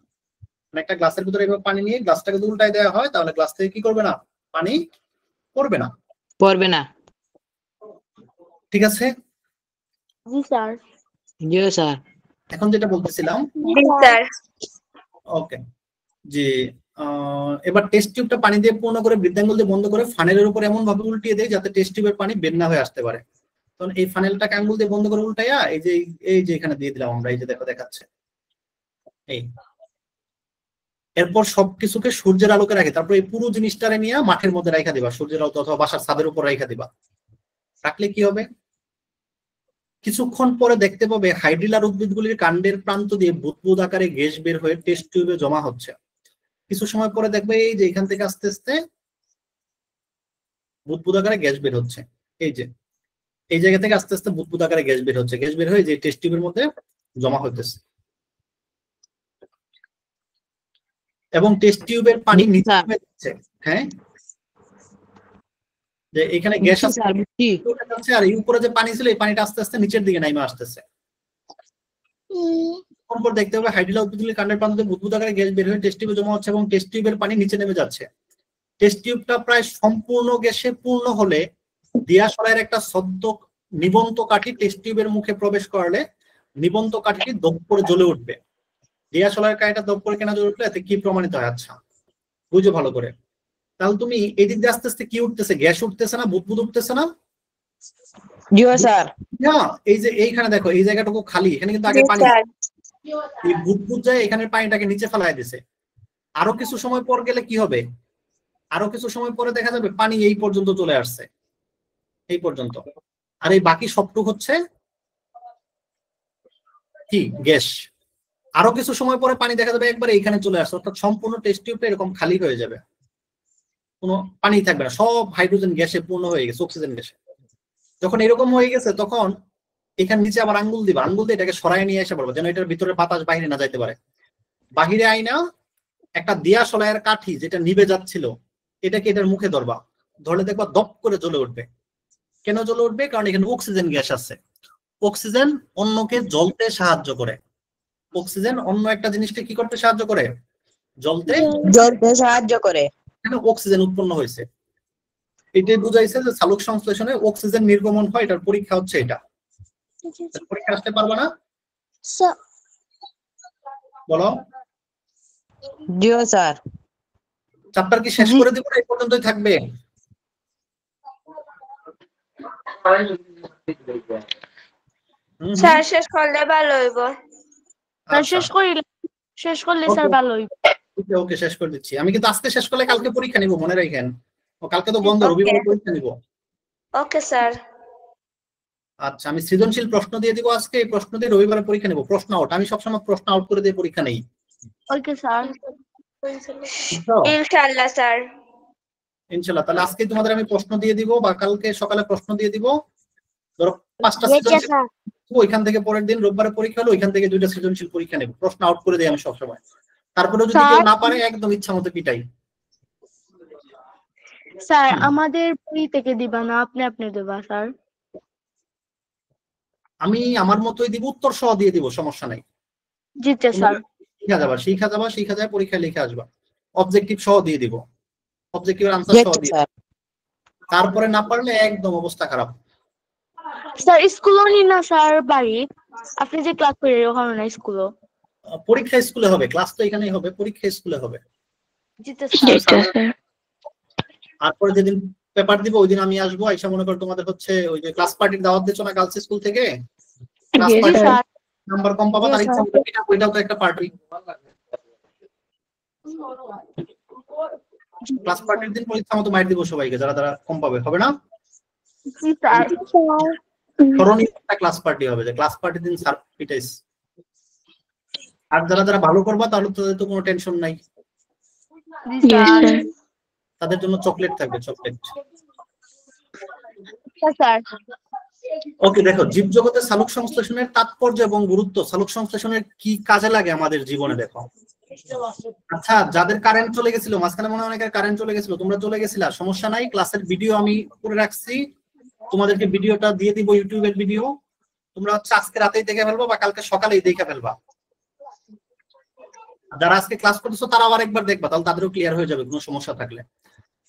মানে একটা গ্লাসের ভিতরে এভাবে পানি নিয়ে গ্লাসটাকে যদি উল্টায় দেওয়া হয়, তাহলে গ্লাস থেকে কি করবে না, পানি পড়বে না। পড়বে না। ঠিক আছে, জি স্যার। জি স্যার। এখন যেটা বলতেছিলাম, জি স্যার। ওকে, যে এবার টেস্ট টিউবটা পানি দিয়ে পূর্ণ করে বৃদ্ধাঙ্গুল দিয়ে বন্ধ করে ফানেলের উপর এমন ভাবে উল্টিয়ে দেয় যাতে টেস্ট টিউবের পানি বের না হয়ে আসতে পারে। তখন এই ফানেলটাকে আঙ্গুল দিয়ে বন্ধ করে উল্টাইয়া এই যে এখানে দিয়ে দিলাম আমরা, এই যে দেখো দেখাচ্ছে এই। এরপর সবকিছুকে সূর্যের আলোকে রাখে, তারপর এই পুরো জিনিসটারে নিয়ে মাঠের মধ্যে রাখা দিবা, সূর্যের আলো অথবা বাসার ছাদের উপর রাখা দিবা। রাখলে কি হবে, কিছুক্ষণ পরে দেখতে পাবে হাইড্রিলার উদ্ভিদগুলির কাণ্ডের প্রান্ত দিয়ে বুদবুদ আকারে গ্যাস বের হয়ে টেস্ট টিউবে জমা হচ্ছে। কিছু সময় পরে দেখবে এই যে এখান থেকে আস্তে আস্তে বুদবুদ আকারে গ্যাস বের হচ্ছে, এই যে এই জায়গা থেকে আস্তে আস্তে বুদবুদ আকারে গ্যাস বের হচ্ছে, গ্যাস বের হয়ে যে টেস্ট টিউবের মধ্যে জমা হইতেছে। এবং টেস্ট টিউবের পানি নিচে নেমে যাচ্ছে। হ্যাঁ, যে এখানে গ্যাস আছে আর এই উপরে যে পানি ছিল, এই পানিটা আস্তে আস্তে নিচের দিকে নাইমা আসতেছে। পর দেখতে হবে হাইড্রিলা উদ্ভিদগুলির কাণ্ডের প্রান্ত দিয়ে বুদবুদ আকারে গ্যাস বের হয়ে টেস্ট টিউবে জমা হচ্ছে এবং টেস্ট টিউবের পানি নিচে নেমে যাচ্ছে। টেস্ট টিউবটা প্রায় সম্পূর্ণ গ্যাসে পূর্ণ হলে দিয়াশলাইয়ের একটা সদ্য নিবন্ত কাঠি টেস্ট টিউবের মুখে প্রবেশ করলে নিবন্ত কাঠিটি দপ করে জ্বলে উঠবে। দিয়াশলাইয়ের কাঠিটা দপ করে কেন জ্বলে উঠলে এতে কি প্রমাণিত হয়? আচ্ছা বুঝো ভালো করে। তাহলে তুমি এদিক দিয়ে আস্তে আস্তে কি উঠতেছে, গ্যাস উঠতেছে না, বুদবুদ উঠতেছে না? জি স্যার। না, এই যে এইখানে দেখো এই জায়গাটুকু খালি, এখানে কিন্তু আগে পানি, এই বুদবুদ যায় এখানে পানিটাকে নিচে ফেলাই দিছে। আরো কিছু সময় পর গেলে কি হবে, আরো কিছু সময় পরে দেখা যাবে পানি এই পর্যন্ত চলে আসছে, এই পর্যন্ত। আর এই বাকি সবটুক হচ্ছে কি, গ্যাস। আরো কিছু সময় পরে পানি দেখা যাবে একবার এইখানে চলে আসছে, অর্থাৎ সম্পূর্ণ টেস্ট টিউবটা এরকম খালি হয়ে যাবে, কোনো পানি থাকবে না, সব হাইড্রোজেন গ্যাসে পূর্ণ হয়ে গেছে, অক্সিজেন গ্যাসে। যখন এরকম হয়ে গেছে তখন এখানে নিচে আবার আঙ্গুল দিবা, আঙ্গুল দিয়ে এটাকে সরাই নিয়ে এসে পড়বো, যেন এটার ভিতরে বাতাস বাহিরে না যাইতে পারে। বাহিরে আইনা একটা দিয়াশলাইয়ের কাঠি যেটা নিভে যাচ্ছিল এটাকে এটার মুখে ধরবা, ধরলে দেখবা দপ করে জ্বলে উঠবে। কেন জ্বলে উঠবে? কারণ এখানে অক্সিজেন গ্যাস আছে। অক্সিজেন অন্যকে জ্বলতে সাহায্য করে, অক্সিজেন অন্য একটা জিনিসকে কি করতে সাহায্য করে? জ্বলতে সাহায্য করে। এখানে অক্সিজেন উৎপন্ন হয়েছে, এটাই বুঝাইছে যে সালোক সংশ্লেষণে অক্সিজেন নির্গমন হয়। এটার পরীক্ষা হচ্ছে এটা। পরীক্ষা আসতে পারবে না? বলো। জি স্যার। চ্যাপ্টার কি শেষ করে দিব, এই পর্যন্তই থাকবে? স্যার শেষ করলে ভালো হইব। শেষ করলে স্যার ভালো হইব। ওকে, শেষ করে দিচ্ছি আমি, কিন্তু আজকে শেষ করলে কালকে পরীক্ষা নিব, মনে রাখেন। কালকে তো বন্ধ, রবিবারে পরীক্ষা নিব। Okay sir. আচ্ছা, আমি সৃজনশীল প্রশ্ন দিয়ে দিব আজকে, এই প্রশ্ন দিয়ে রবিবারে পরীক্ষা নিব। প্রশ্ন আউট, আমি সবসময় প্রশ্ন আউট করে দিয়ে পরীক্ষা নেই। Okay sir. ইনশাআল্লাহ স্যার। ইনশাআল্লাহ। তাহলে আজকে তোমাদের আমি প্রশ্ন দিয়ে দিব বা কালকে সকালে প্রশ্ন দিয়ে দিব। ধরো 5টা সৃজনশীল, ওইখান থেকে পরের দিন রোববারে পরীক্ষা হলো, ওইখান থেকে 2টা সৃজনশীল পরীক্ষা নেব। প্রশ্ন আউট করে দিই আমি সবসময়। তারপরে যদি কেউ না পারে একদম ইচ্ছা মতো পিটাই। স্যার আমাদের বই থেকে দিবা না, আপনি দেবা স্যার? আমি আমার মতোই দিব, উত্তর সহ দিয়ে দিব, সমস্যা নাই। জি স্যার। শিখা যাবে পরীক্ষায় লিখে আসবা। অবজেক্টিভ সহ দিয়ে দিব, অবজেক্টিভের আনসার সহ দিয়ে। তারপরে না পারলে একদম অবস্থা খারাপ। স্যার স্কুলও নি না স্যার, বাড়ি আপনি যে ক্লাস করে ওখানে না স্কুলও? পরীক্ষা স্কুলে হবে, ক্লাস তো এখানেই হবে, পরীক্ষা স্কুলে হবে। জি স্যার। তারপরে যেদিন পেপার দিব ওই দিন আমি আসবো, আইসা মনে করো তোমাদের হচ্ছে ওই যে ক্লাস পার্টির দাওয়াত দিচ্ছ না গার্লস স্কুল থেকে, ক্লাস পার্টি নাম্বার কম পাবা, তার ইচ্ছা মতো পিঠা, ওইটাও তো একটা পার্টি। ক্লাস পার্টির দিন পরীক্ষা মতো মাইর দিব সবাইকে, যারা যারা কম পাবে, হবে না? স্মরণীয় একটা ক্লাস পার্টি হবে, যে ক্লাস পার্টির দিন স্যার পিটাইস। আর যারা যারা ভালো করবা তাহলে তাদের তো কোনো টেনশন নাই, তাদের জন্য চকলেট থাকবে, চকলেট। ওকে, দেখো জীবজগতের সালোক সংশ্লেষণের তাৎপর্য এবং গুরুত্ব, সালোক সংশ্লেষণের কি কাজে লাগে আমাদের জীবনে, দেখো। আচ্ছা, যাদের কারেন্ট চলে গেছিল মাঝখানে, মনে হয় অনেকের কারেন্ট চলে গেছিল, তোমরা চলে গেছিলা, সমস্যা নাই, ক্লাসের ভিডিও আমি করে রাখছি, তোমাদেরকে ভিডিওটা দিয়ে দিব, ইউটিউবের ভিডিও। তোমরা হচ্ছে আজকে রাতেই দেখে ফেলবা বা কালকে সকালেই দেখে ফেলবা। যারা আজকে ক্লাস করতেছো তারা আবার একবার দেখবা, তাহলে তাদেরও ক্লিয়ার হয়ে যাবে কোনো সমস্যা থাকলে।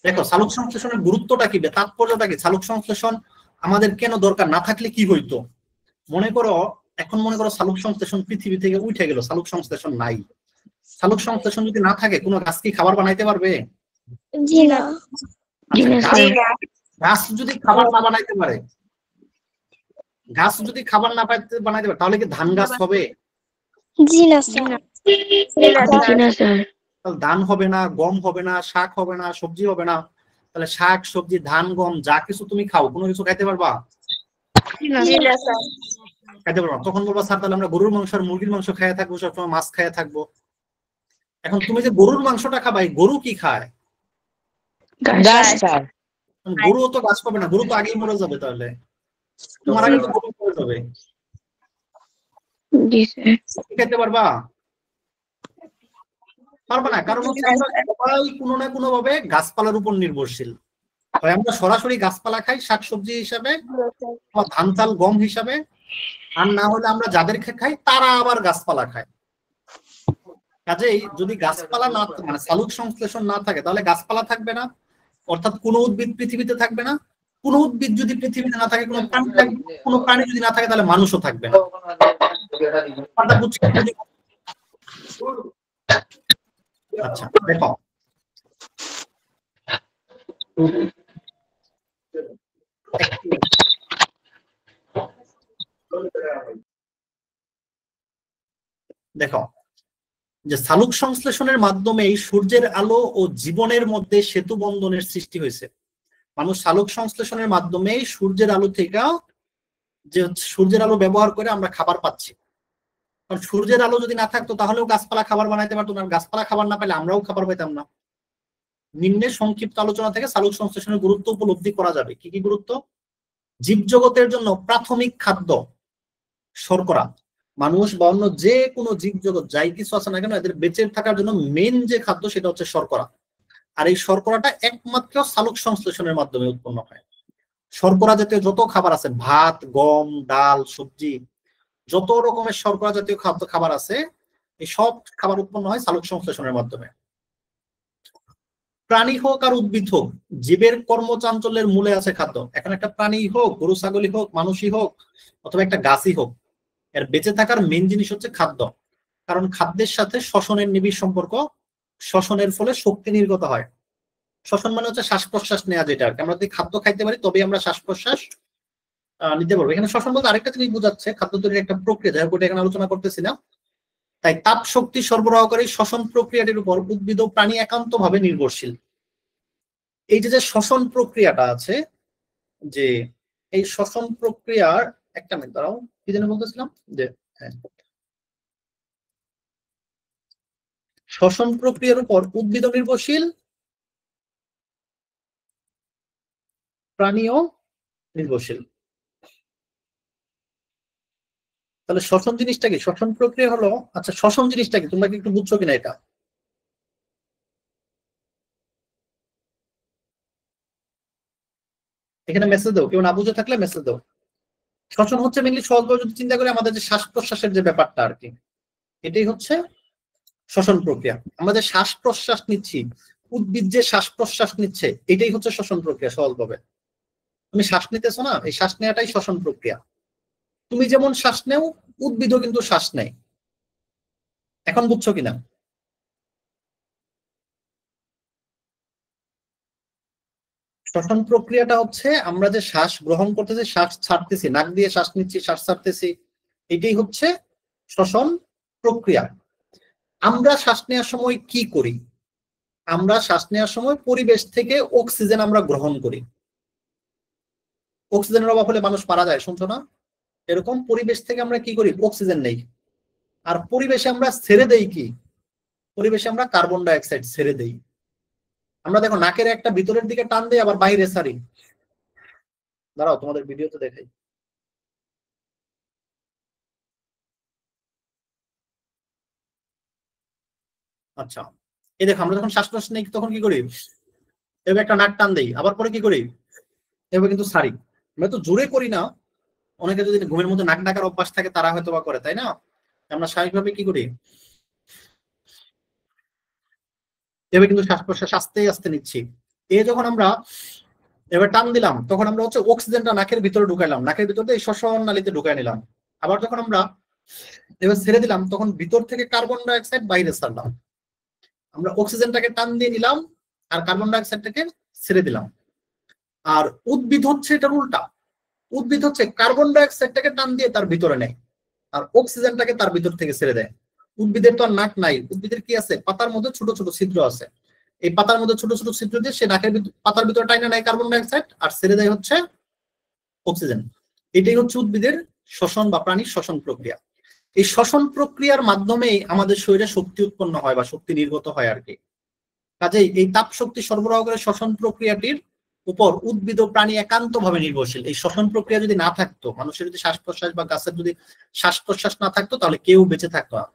দেখো সালোক সংশ্লেষণের গুরুত্বটা কি, তাৎপর্যটা কি, সালোক সংশ্লেষণ আমাদের কেন দরকার, না থাকলে কি হইতো। মনে করো এখন মনে করো সালোক সংশ্লেষণ পৃথিবী থেকে উঠে গেল, সালোক সংশ্লেষণ নাই। সালোক সংশ্লেষণ যদি না থাকে কোনো গাছ কি খাবার বানাইতে পারবে? জি না। গাছ যদি খাবার না বানাইতে পারে, গাছ যদি খাবার না বানাইতে পারে, তাহলে কি ধান গাছ হবে? জি না স্যার। ধান হবে না, গম হবে না, শাক হবে না, সবজি হবে না। তাহলে শাক সবজি ধান গম যা কিছু তুমি খাও, কোনো কিছু খাইতে পারবা? খাইতে পারবা। তখন বলবা স্যার তাহলে আমরা গরুর মাংস আর মুরগির মাংস খাইয়া থাকবো, সবসময় মাছ খাইয়া থাকবো। এখন তুমি যে গরুর মাংসটা খাবাই, গরু কি খায়? গরু তো গাছ পাবে না, গরু তো আগেই মরে যাবে, তাহলে তোমার আগে তো গরু মরে যাবে। খেতে পারবা? পারবা না, কারণ হচ্ছে আমরা সবাই কোনো না কোনো ভাবে গাছপালার উপর নির্ভরশীল। হয় আমরা সরাসরি গাছপালা খাই শাকসবজি হিসাবে, ধান চাল গম হিসাবে, আর না হলে আমরা যাদের খাই তারা আবার গাছপালা খায়। কাজেই যদি গাছপালা না, মানে সালোক সংশ্লেষণ না থাকে, তাহলে গাছপালা থাকবে না, অর্থাৎ কোনো উদ্ভিদ পৃথিবীতে থাকবে না। কোনো উদ্ভিদ যদি পৃথিবীতে না থাকে, কোনো প্রাণী থাকবে, কোনো প্রাণী যদি না থাকে, তাহলে মানুষও থাকবে না। আচ্ছা দেখো, দেখো যে সালোক সংশ্লেষণের মাধ্যমে সূর্যের আলো ও জীবনের মধ্যে সেতু বন্ধনের সৃষ্টি হয়েছে। মানুষ সালোক সংশ্লেষণের মাধ্যমে সূর্যের আলো থেকে, যে সূর্যের আলো ব্যবহার করে আমরা খাবার পাচ্ছি। কারণ সূর্যের আলো যদি না থাকতো তাহলেও গাছপালা খাবার বানাইতে পারতো না, গাছপালা খাবার না পেলে আমরাও খাবার পাইতাম না। নিম্নে সংক্ষিপ্ত আলোচনা থেকে সালোক সংশ্লেষণের গুরুত্ব উপলব্ধি করা যাবে। কি কি গুরুত্ব? জীবজগতের জন্য প্রাথমিক খাদ্য শর্করা। মানুষ বা অন্য যে কোনো জীবজগৎ যাই কিছু আছে না কেন, এদের বেঁচে থাকার জন্য মেন যে খাদ্য সেটা হচ্ছে শর্করা। আর এই শর্করাটা একমাত্র সালোক সংশ্লেষণের মাধ্যমে উৎপন্ন হয়। শর্করা জাতীয় যত খাবার আছে, ভাত গম ডাল সবজি, যত রকমের শর্করা জাতীয় খাবার আছে, এই সব খাবার উৎপন্ন হয় সালোক সংশ্লেষণের মাধ্যমে। প্রাণী হোক আর উদ্ভিদ হোক, জীবের কর্মচাঞ্চল্যের মূলে আছে খাদ্য। এখন একটা প্রাণী হোক, গরু ছাগলই হোক, মানুষই হোক, অথবা একটা গাছই হোক, এর বেঁচে থাকার মেন জিনিস হচ্ছে খাদ্য। কারণ খাদ্যের সাথে শ্বসনের নিবিড় সম্পর্ক। শ্বসনের ফলে শক্তি নির্গত হয়। শ্বসন মানে হচ্ছে শ্বাস প্রশ্বাস নেওয়া, যেটা আমরা যদি খাদ্য খাইতে পারি তবেই আমরা শ্বাস প্রশ্বাস নিতে পারবো। এখানে শ্বসন বলতে আরেকটা জিনিস বোঝাচ্ছে, খাদ্য তৈরির একটা প্রক্রিয়া, যাই হোক ওটা এখানে আলোচনা করতেছি না। তাই তাপ শক্তি সরবরাহকারী শ্বসন প্রক্রিয়াটির উপর উদ্ভিদ ও প্রাণী একান্ত ভাবে নির্ভরশীল। এই যে শ্বসন প্রক্রিয়াটা আছে, যে এই শ্বসন প্রক্রিয়ার একটা মিনিট দাঁড়াও, কি যেন বলতেছিলাম, যে শ্বসন প্রক্রিয়ার উপর উদ্ভিদ নির্ভরশীল, প্রাণীও নির্ভরশীল। তাহলে শ্বসন জিনিসটা কি? শ্বসন প্রক্রিয়া হলো, আচ্ছা শ্বসন জিনিসটা কি তোমরা কি একটু বুঝছো কিনা এটা? এখানে মেসেজ দাও, কেউ না বুঝে থাকলে মেসেজ দাও। শ্বসন হচ্ছে মেনলি সহজভাবে যদি চিন্তা করি, আমাদের যে শ্বাস প্রশ্বাসের যে ব্যাপারটা আর কি, এটাই হচ্ছে শ্বসন প্রক্রিয়া। আমরা যে শ্বাস প্রশ্বাস নিচ্ছি, উদ্ভিদ যে শ্বাস প্রশ্বাস নিচ্ছে, এটাই হচ্ছে শ্বসন প্রক্রিয়া। সহজভাবে তুমি শ্বাস নিতেছো না, এই শ্বাস নেওয়াটাই শ্বসন প্রক্রিয়া। তুমি যেমন শ্বাস নেও, উদ্ভিদও কিন্তু শ্বাস নেয়। এখন বুঝছো কিনা? শ্বসন প্রক্রিয়াটা হচ্ছে আমরা যে শ্বাস গ্রহণ করতেছি, শ্বাস ছাড়তেছি, নাক দিয়ে শ্বাস নিচ্ছি, শ্বাস ছাড়তেছি, এটাই হচ্ছে শ্বসন প্রক্রিয়া। আমরা শ্বাস নেওয়ার সময় কি করি? আমরা শ্বাস নেওয়ার সময় পরিবেশ থেকে অক্সিজেন আমরা গ্রহণ করি। অক্সিজেনের অভাব হলে মানুষ মারা যায়, শুনছো না? এরকম পরিবেশ থেকে আমরা কি করি? অক্সিজেন নেই। আর পরিবেশে আমরা ছেড়ে দেই কি? পরিবেশে আমরা কার্বন ডাই অক্সাইড ছেড়ে দেই। আমরা দেখো নাকের একটা ভিতরের দিকে টান দেই, আবার বাইরে ছাড়ি। দাঁড়াও তোমাদের ভিডিওতে দেখাই। আচ্ছা, এই দেখো আমরা যখন শ্বাস প্রশ্বাস নেই তখন কি করি? এভাবে একটা নাক টান দেই, আবার পরে কি করি? এভাবে কিন্তু ছাড়ি। আমরা তো জোরে করি না। অনেকে যদি ঘুমের মধ্যে নাক ডাকার অভ্যাস থাকে তারা হয়তো বা করে, তাই না? আমরা স্বাভাবিকভাবে কি করি? এভাবে কিন্তু শ্বাস প্রশ্বাস আস্তে আস্তে নিচ্ছি। এই যখন আমরা এবার টান দিলাম তখন আমরা হচ্ছে অক্সিজেনটা নাকের ভিতরে ঢুকাইলাম, নাকের ভিতর দিয়ে শ্বসন নালীতে ঢুকাই নিলাম। আবার যখন আমরা এবার ছেড়ে দিলাম তখন ভিতর থেকে কার্বন ডাই অক্সাইড বাইরে ছাড়লাম। আমরা অক্সিজেনটাকে টান দিয়ে নিলাম আর কার্বন ডাই অক্সাইডটাকে ছেড়ে দিলাম। আর উদ্ভিদ হচ্ছে এটার উল্টা। উদ্ভিদ হচ্ছে কার্বন ডাই অক্সাইডটাকে টান দিয়ে তার ভিতরে নেয় আর অক্সিজেনটাকে তার ভিতর থেকে ছেড়ে দেয়। উদ্ভিদের তো আর নাক নাই, উদ্ভিদের কি আছে? পাতার মধ্যে ছোট ছোট ছিদ্র আছে। এই পাতার মধ্যে ছোট ছোট ছিদ্র দিয়ে সে নাকের পাতার ভিতরে টাইনা নেয় কার্বন ডাই অক্সাইড আর ছেড়ে দেয় হচ্ছে অক্সিজেন। এটাই হচ্ছে উদ্ভিদের শ্বসন বা প্রাণীর শ্বসন প্রক্রিয়া। এই শ্বসন প্রক্রিয়ার মাধ্যমে আমাদের শরীরে শক্তি উৎপন্ন হয় বা শক্তি নির্গত হয় আর কি। কাজেই এই তাপ শক্তি সরবরাহ করে শ্বসন প্রক্রিয়াটির উপর উদ্ভিদ ও প্রাণী একান্ত ভাবে নির্ভরশীল। এই শ্বসন প্রক্রিয়া যদি না থাকতো, মানুষের যদি শ্বাস প্রশ্বাস বা গাছের যদি শ্বাস প্রশ্বাস না থাকতো তাহলে কেউ বেঁচে থাকতো না।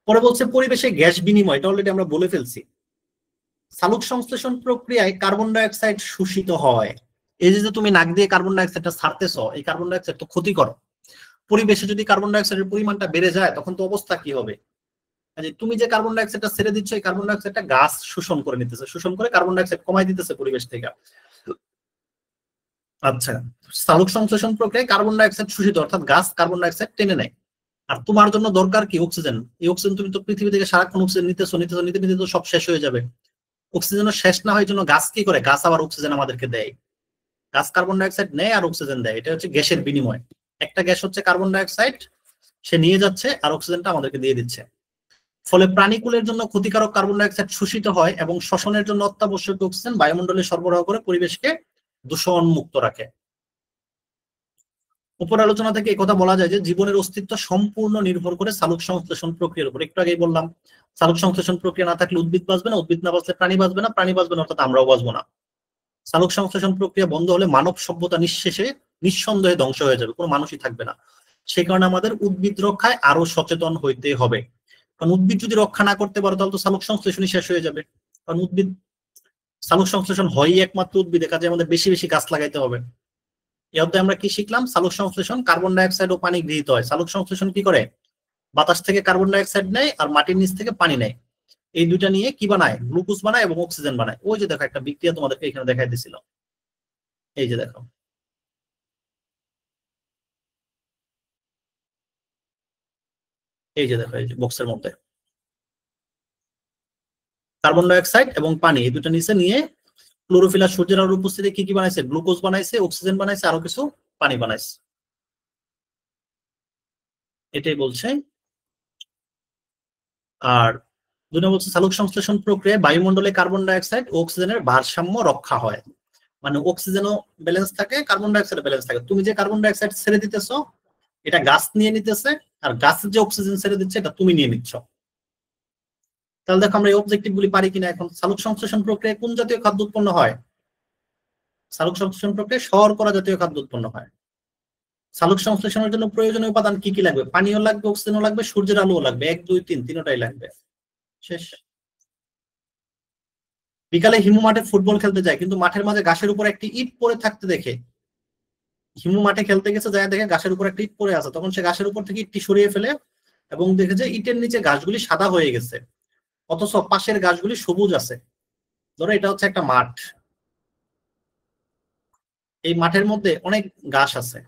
পরে বলছে পরিবেশে গ্যাস বিনিময়, এটা অলরেডি আমরা বলে ফেলছি। সালোক সংশ্লেষণ প্রক্রিয়ায় কার্বন ডাই অক্সাইড শোষিত হয়। এই যে তুমি নাক দিয়ে কার্বন ডাই অক্সাইডটা ছাড়তেছ, এই কার্বন ডাই অক্সাইড তো ক্ষতিকর। পরিবেশে যদি কার্বন ডাই অক্সাইডের পরিমাণটা বেড়ে যায় তখন তো অবস্থা কি হবে? তুমি যে কার্বন ডাই অক্সাইডটা ছেড়ে দিচ্ছ, এই কার্বন ডাই অক্সাইডটা গাছ শোষণ করে নিতেছে, শোষণ করে কার্বন ডাই অক্সাইড কমাই দিতেছে পরিবেশ থেকে। আচ্ছা, সালোক সংশ্লেষণ প্রক্রিয়ায় কার্বন ডাই অক্সাইড শোষিত, অর্থাৎ গাছ কার্বন ডাই অক্সাইড টেনে নেয়। আর তোমার জন্য দরকার কি? অক্সিজেন। এই অক্সিজেন তুমি তো পৃথিবী থেকে সারাক্ষণ অক্সিজেন নিতেছো নিতেছো নিতে নিতে তো সব শেষ হয়ে যাবে। অক্সিজেনও শেষ না হয় জন্য গাছ কি করে? গাছ আবার অক্সিজেন আমাদেরকে দেয়। গাছ কার্বন ডাই অক্সাইড নেয় আর অক্সিজেন দেয়। এটা হচ্ছে গ্যাসের বিনিময়। একটা গ্যাস হচ্ছে কার্বন ডাই অক্সাইড, সে নিয়ে যাচ্ছে আর অক্সিজেনটা আমাদেরকে দিয়ে দিচ্ছে। ফলে প্রাণীকুলের জন্য ক্ষতিকারক কার্বন ডাই অক্সাইড শোষিত হয় এবং শ্বসনের জন্য অত্যাবশ্যক অক্সিজেন বায়ুমণ্ডলে সরবরাহ করে পরিবেশকে দূষণ মুক্ত রাখে। উপর আলোচনা থেকে এই কথা বলা যায় যে জীবনের অস্তিত্ব সম্পূর্ণ নির্ভর করে সালোক সংশ্লেষণ প্রক্রিয়ার উপর। একটু আগেই বললাম, সালোক সংশ্লেষণ প্রক্রিয়া না থাকলে উদ্ভিদ বাঁচবে না, উদ্ভিদ না বাঁচলে প্রাণী বাঁচবে না, প্রাণী বাঁচবে না অর্থাৎ আমরাও বাঁচবো না। সালোক সংশ্লেষণ প্রক্রিয়া বন্ধ হলে মানব সভ্যতা নিঃসন্দেহে ধ্বংস হয়ে যাবে, কোনো মানুষই থাকবে না। সেই কারণে আমাদের উদ্ভিদ রক্ষায় আরো সচেতন হইতে হবে। কারণ উদ্ভিদ যদি রক্ষা না করতে পারো তাহলে তো সালোক সংশ্লেষণই শেষ হয়ে যাবে। কারণ উদ্ভিদ সালোক সংশ্লেষণ হয়ই একমাত্র উদ্ভিদের কাজে, আমাদের বেশি বেশি গাছ লাগাইতে হবে। এই অধ্যায়ে আমরা কি শিখলাম? সালোক সংশ্লেষণ, কার্বন ডাই অক্সাইড ও পানি গৃহীত হয়। সালোক সংশ্লেষণ কি করে? বাতাস থেকে কার্বন ডাই অক্সাইড নেয় আর মাটির নিচ থেকে পানি নেয়। এই দুইটা নিয়ে কি বানায়? গ্লুকোজ বানায় এবং অক্সিজেন বানায়। ওই যে দেখো একটা বিক্রিয়া তোমাদেরকে এখানে দেখাই দিছিল, এই যে দেখো, এই যে দেখো, এই যে বক্সের মধ্যে কার্বন ডাই অক্সাইড এবং পানি এই দুটো নিচে নিয়ে ক্লোরোফিল আর সূর্যের আলোর উপস্থিতি কি কি বানাইছে? গ্লুকোজ বানাইছে, অক্সিজেন বানাইছে, আরো কিছু পানি বানাইছে। এটাই বলছে। আর দুটো বলছে সালোক সংশ্লেষণ প্রক্রিয়ায় বায়ুমণ্ডলে কার্বন ডাই অক্সাইড ও অক্সিজেনের ভারসাম্য রক্ষা হয়। মানে অক্সিজেনও ব্যালেন্স থাকে, কার্বন ডাই অক্সাইড ব্যালেন্স থাকে। তুমি যে কার্বন ডাই অক্সাইড ছেড়ে দিতেছো এটা গাছ নিয়ে নিতেছে, আর গাছের যে অক্সিজেন ছেড়ে দিচ্ছে এটা তুমি নিয়ে নিচ্ছ। তাহলে দেখো আমরা এই অবজেক্টিভ গুলি পারি কিনা। এখন সালোক সংশ্লেষণ প্রক্রিয়ায় কোন জাতীয় খাদ্য উৎপন্ন হয়? সালোক সংশ্লেষণ প্রক্রিয়ায় শর্করা জাতীয় খাদ্য উৎপন্ন হয়। সালোক সংশ্লেষণের জন্য প্রয়োজনীয় উপাদান কি কি লাগবে? পানিও লাগবে, অক্সিজেনও লাগবে, সূর্যের আলোও লাগবে। 1 2 3 তিনটাই লাগবে। শেষ। বিকালে হিমু মাঠে ফুটবল খেলতে যায়, কিন্তু মাঠের মাঝে ঘাসের উপর একটি ইট পড়ে থাকতে দেখে। হিমু মাঠে খেলতে গেছে, যায় দেখে ঘাসের উপর একটা ইট পড়ে আছে। তখন সে ঘাসের উপর থেকে ইটটি সরিয়ে ফেলে এবং দেখে যে ইটের নিচে ঘাসগুলি সাদা হয়ে গেছে, অথচ পাশের ঘাসগুলি সবুজ আছে। ধরো এটা হচ্ছে একটা মাঠ, এই মাঠের মধ্যে অনেক ঘাস আছে,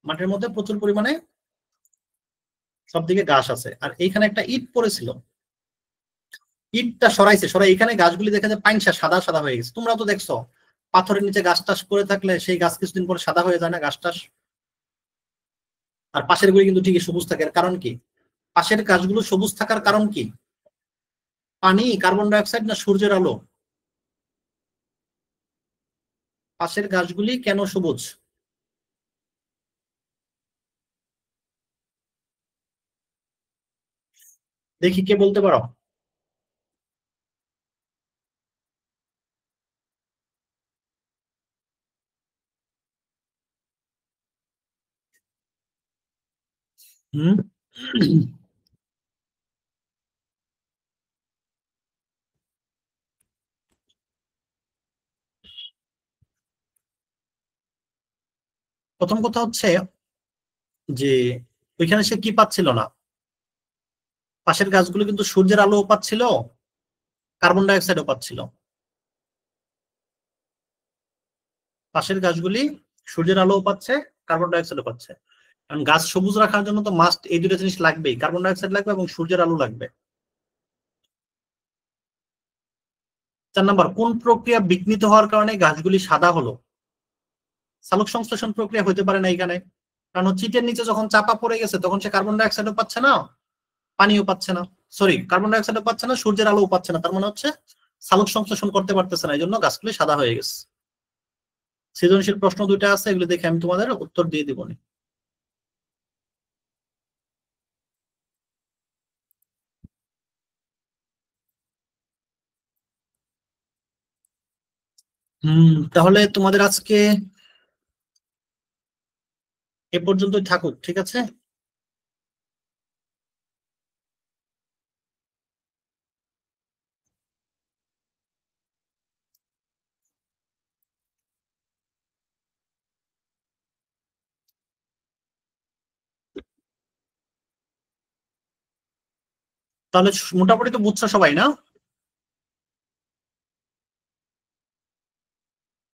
মাঠের মধ্যে প্রচুর পরিমাণে সবদিকে ঘাস আছে, আর এইখানে একটা ইট পড়েছিল। ইটটা সরাইছে, সরাই এখানে গাছগুলি দেখা যায় পাইনসা সাদা সাদা হয়ে গেছে। তোমরা তো দেখছো পাথরের নিচে গাছ টাস করে থাকলে সেই গাছ কিছুদিন পরে সাদা হয়ে যায় না, গাছ টাস? আর পাশের গুলি কিন্তু ঠিকই সবুজ থাকে। এর কারণ কি? পাশের গাছগুলো সবুজ থাকার কারণ কি? পানি, কার্বন ডাই অক্সাইড, না সূর্যের আলো? পাশের গাছগুলি কেন সবুজ? দেখি কে বলতে পারো। হুম। প্রথম কথা হচ্ছে যে ওইখানে সে কি পাচ্ছিল না, পাশের গাছগুলো কিন্তু সূর্যের আলো পাচ্ছিল, কার্বন ডাই অক্সাইডও পাচ্ছিল। পাশের গাছগুলি সূর্যের আলো পাচ্ছে, কার্বন ডাই অক্সাইডও পাচ্ছে। কারণ গাছ সবুজ রাখার জন্য তো মাস্ট এই দুটো জিনিস লাগবেই, কার্বন ডাই অক্সাইড লাগবে এবং সূর্যের আলো লাগবে। 4 নাম্বার, কোন প্রক্রিয়া বিঘ্নিত হওয়ার কারণে গাছগুলি সাদা হলো? সালোক সংশ্লেষণ প্রক্রিয়া হতে পারে না এখানে, কারণ চিটের নিচে যখন চাপা পড়ে গেছে তখন সে কার্বন ডাই অক্সাইডও পাচ্ছে না, পানিও পাচ্ছে না, সরি কার্বন ডাই অক্সাইডও পাচ্ছে না, সূর্যের আলোও পাচ্ছে না, তার মানে হচ্ছে সালোক সংশ্লেষণ করতে পারতেছে না, এই জন্য গাছগুলি সাদা হয়ে গেছে। সৃজনশীল প্রশ্ন দুইটা আছে, এগুলো দেখে আমি তোমাদের উত্তর দিয়ে দিব। তাহলে তোমাদের আজকে এ পর্যন্তই থাকুক, ঠিক আছে? তাহলে মোটামুটি তো বুঝছো সবাই, না?